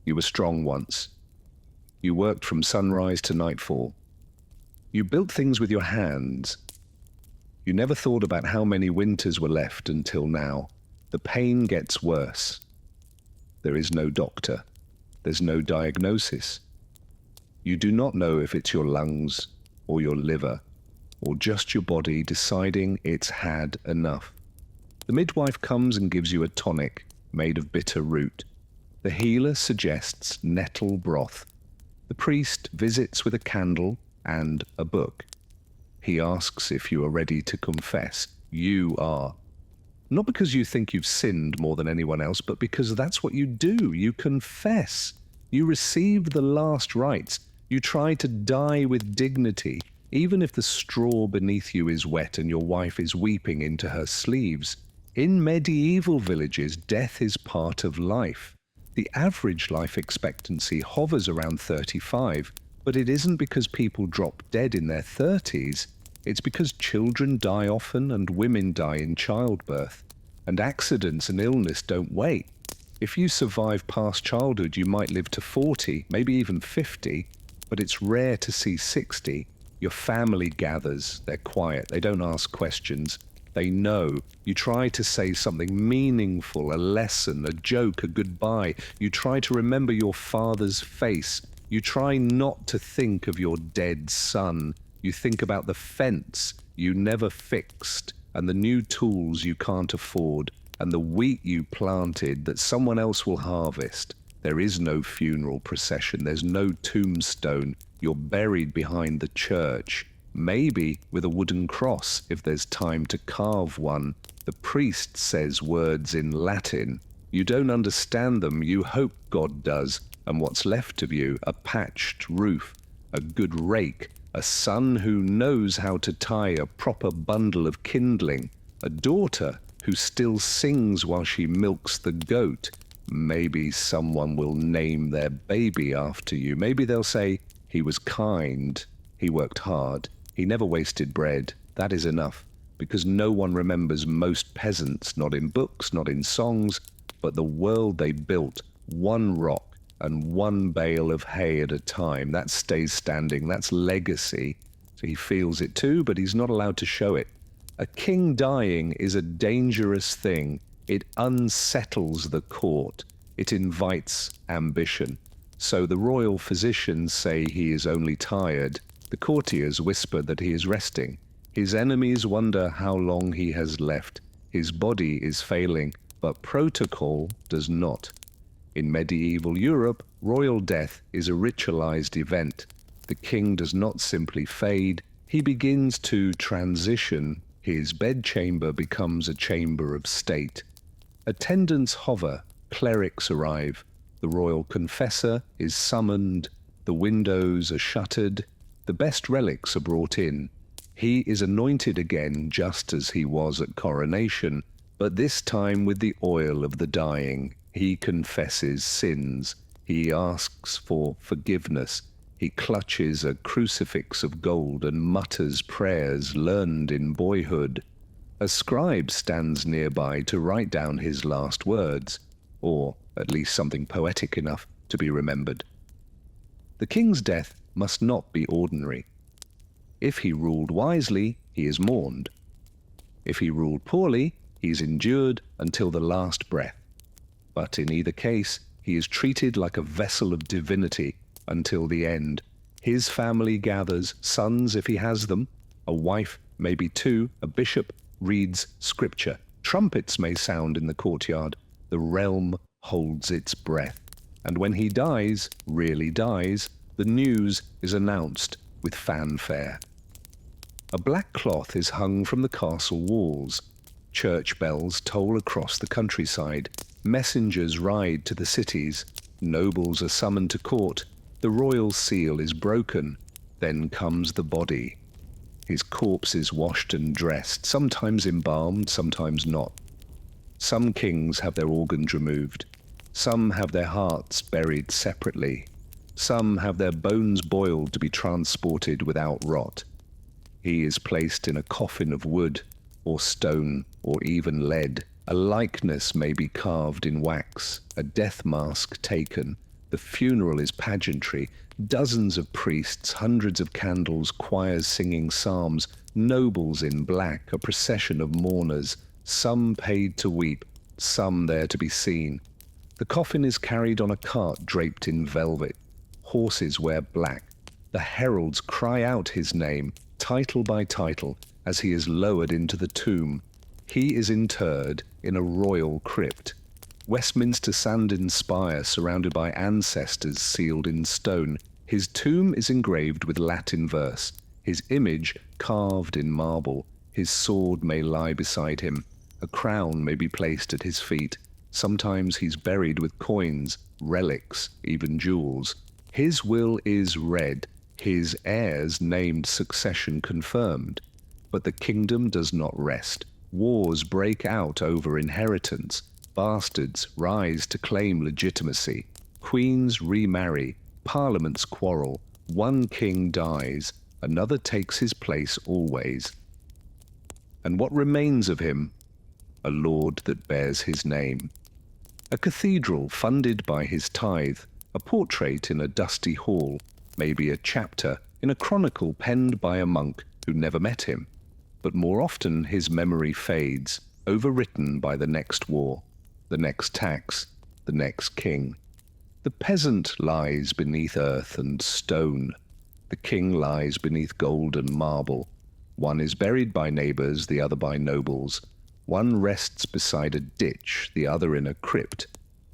You were strong once. You worked from sunrise to nightfall. You built things with your hands. You never thought about how many winters were left until now. The pain gets worse. There is no doctor. There's no diagnosis. You do not know if it's your lungs or your liver or just your body deciding it's had enough. The midwife comes and gives you a tonic made of bitter root. The healer suggests nettle broth. The priest visits with a candle and a book. He asks if you are ready to confess. You are. Not because you think you've sinned more than anyone else, but because that's what you do. You confess. You receive the last rites. You try to die with dignity, even if the straw beneath you is wet and your wife is weeping into her sleeves. In medieval villages, death is part of life. The average life expectancy hovers around 35, but it isn't because people drop dead in their 30s. It's because children die often and women die in childbirth. And accidents and illness don't wait. If you survive past childhood, you might live to 40, maybe even 50, but it's rare to see 60. Your family gathers. They're quiet. They don't ask questions. They know. You try to say something meaningful, a lesson, a joke, a goodbye. You try to remember your father's face. You try not to think of your dead son. You think about the fence you never fixed, and the new tools you can't afford, and the wheat you planted that someone else will harvest. There is no funeral procession. There's no tombstone. You're buried behind the church. Maybe with a wooden cross, if there's time to carve one. The priest says words in Latin. You don't understand them. You hope God does. And what's left of you, a patched roof, a good rake, a son who knows how to tie a proper bundle of kindling, a daughter who still sings while she milks the goat. Maybe someone will name their baby after you. Maybe they'll say, he was kind, he worked hard, he never wasted bread. That is enough, because no one remembers most peasants, not in books, not in songs, but the world they built, one rock and one bale of hay at a time. That stays standing, that's legacy. So he feels it too, but he's not allowed to show it. A king dying is a dangerous thing. It unsettles the court. It invites ambition. So the royal physicians say he is only tired. The courtiers whisper that he is resting. His enemies wonder how long he has left. His body is failing, but protocol does not. In medieval Europe, royal death is a ritualized event. The king does not simply fade. He begins to transition. His bedchamber becomes a chamber of state. Attendants hover. Clerics arrive. The royal confessor is summoned. The windows are shuttered. The best relics are brought in. He is anointed again just as he was at coronation, but this time with the oil of the dying. He confesses sins. He asks for forgiveness. He clutches a crucifix of gold and mutters prayers learned in boyhood. A scribe stands nearby to write down his last words, or at least something poetic enough to be remembered. The king's death must not be ordinary. If he ruled wisely, he is mourned. If he ruled poorly, he is endured until the last breath. But in either case, he is treated like a vessel of divinity until the end. His family gathers, sons if he has them, a wife, maybe two, a bishop reads scripture. Trumpets may sound in the courtyard. The realm holds its breath. And when he dies, really dies, the news is announced with fanfare. A black cloth is hung from the castle walls. Church bells toll across the countryside. Messengers ride to the cities. Nobles are summoned to court. The royal seal is broken. Then comes the body. His corpse is washed and dressed, sometimes embalmed, sometimes not. Some kings have their organs removed. Some have their hearts buried separately. Some have their bones boiled to be transported without rot. He is placed in a coffin of wood, or stone, or even lead. A likeness may be carved in wax, a death mask taken. The funeral is pageantry. Dozens of priests, hundreds of candles, choirs singing psalms, nobles in black, a procession of mourners, some paid to weep, some there to be seen. The coffin is carried on a cart draped in velvet. Horses wear black. The heralds cry out his name, title by title, as he is lowered into the tomb. He is interred in a royal crypt. Westminster Sandin spire surrounded by ancestors sealed in stone. His tomb is engraved with Latin verse, his image carved in marble. His sword may lie beside him. A crown may be placed at his feet. Sometimes he's buried with coins, relics, even jewels. His will is read, his heirs named, succession confirmed. But the kingdom does not rest. Wars break out over inheritance. Bastards rise to claim legitimacy. Queens remarry. Parliaments quarrel. One king dies. Another takes his place always. And what remains of him? A lord that bears his name. A cathedral funded by his tithe. A portrait in a dusty hall. Maybe a chapter in a chronicle penned by a monk who never met him. But more often his memory fades, overwritten by the next war, the next tax, the next king. The peasant lies beneath earth and stone. The king lies beneath gold and marble. One is buried by neighbors, the other by nobles. One rests beside a ditch, the other in a crypt,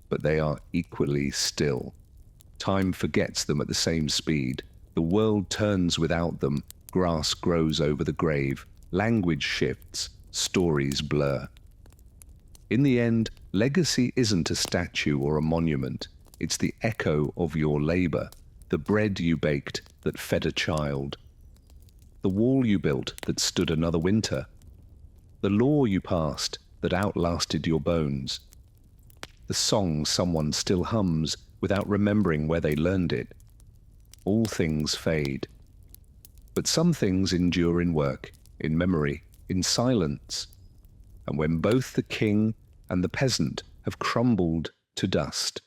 but they are equally still. Time forgets them at the same speed. The world turns without them. Grass grows over the grave. Language shifts. Stories blur. In the end, legacy isn't a statue or a monument. It's the echo of your labor, the bread you baked that fed a child, the wall you built that stood another winter, the law you passed that outlasted your bones, the song someone still hums without remembering where they learned it. All things fade, but some things endure in work, in memory, in silence. And when both the king and the peasant have crumbled to dust,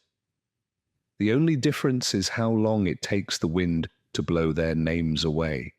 the only difference is how long it takes the wind to blow their names away.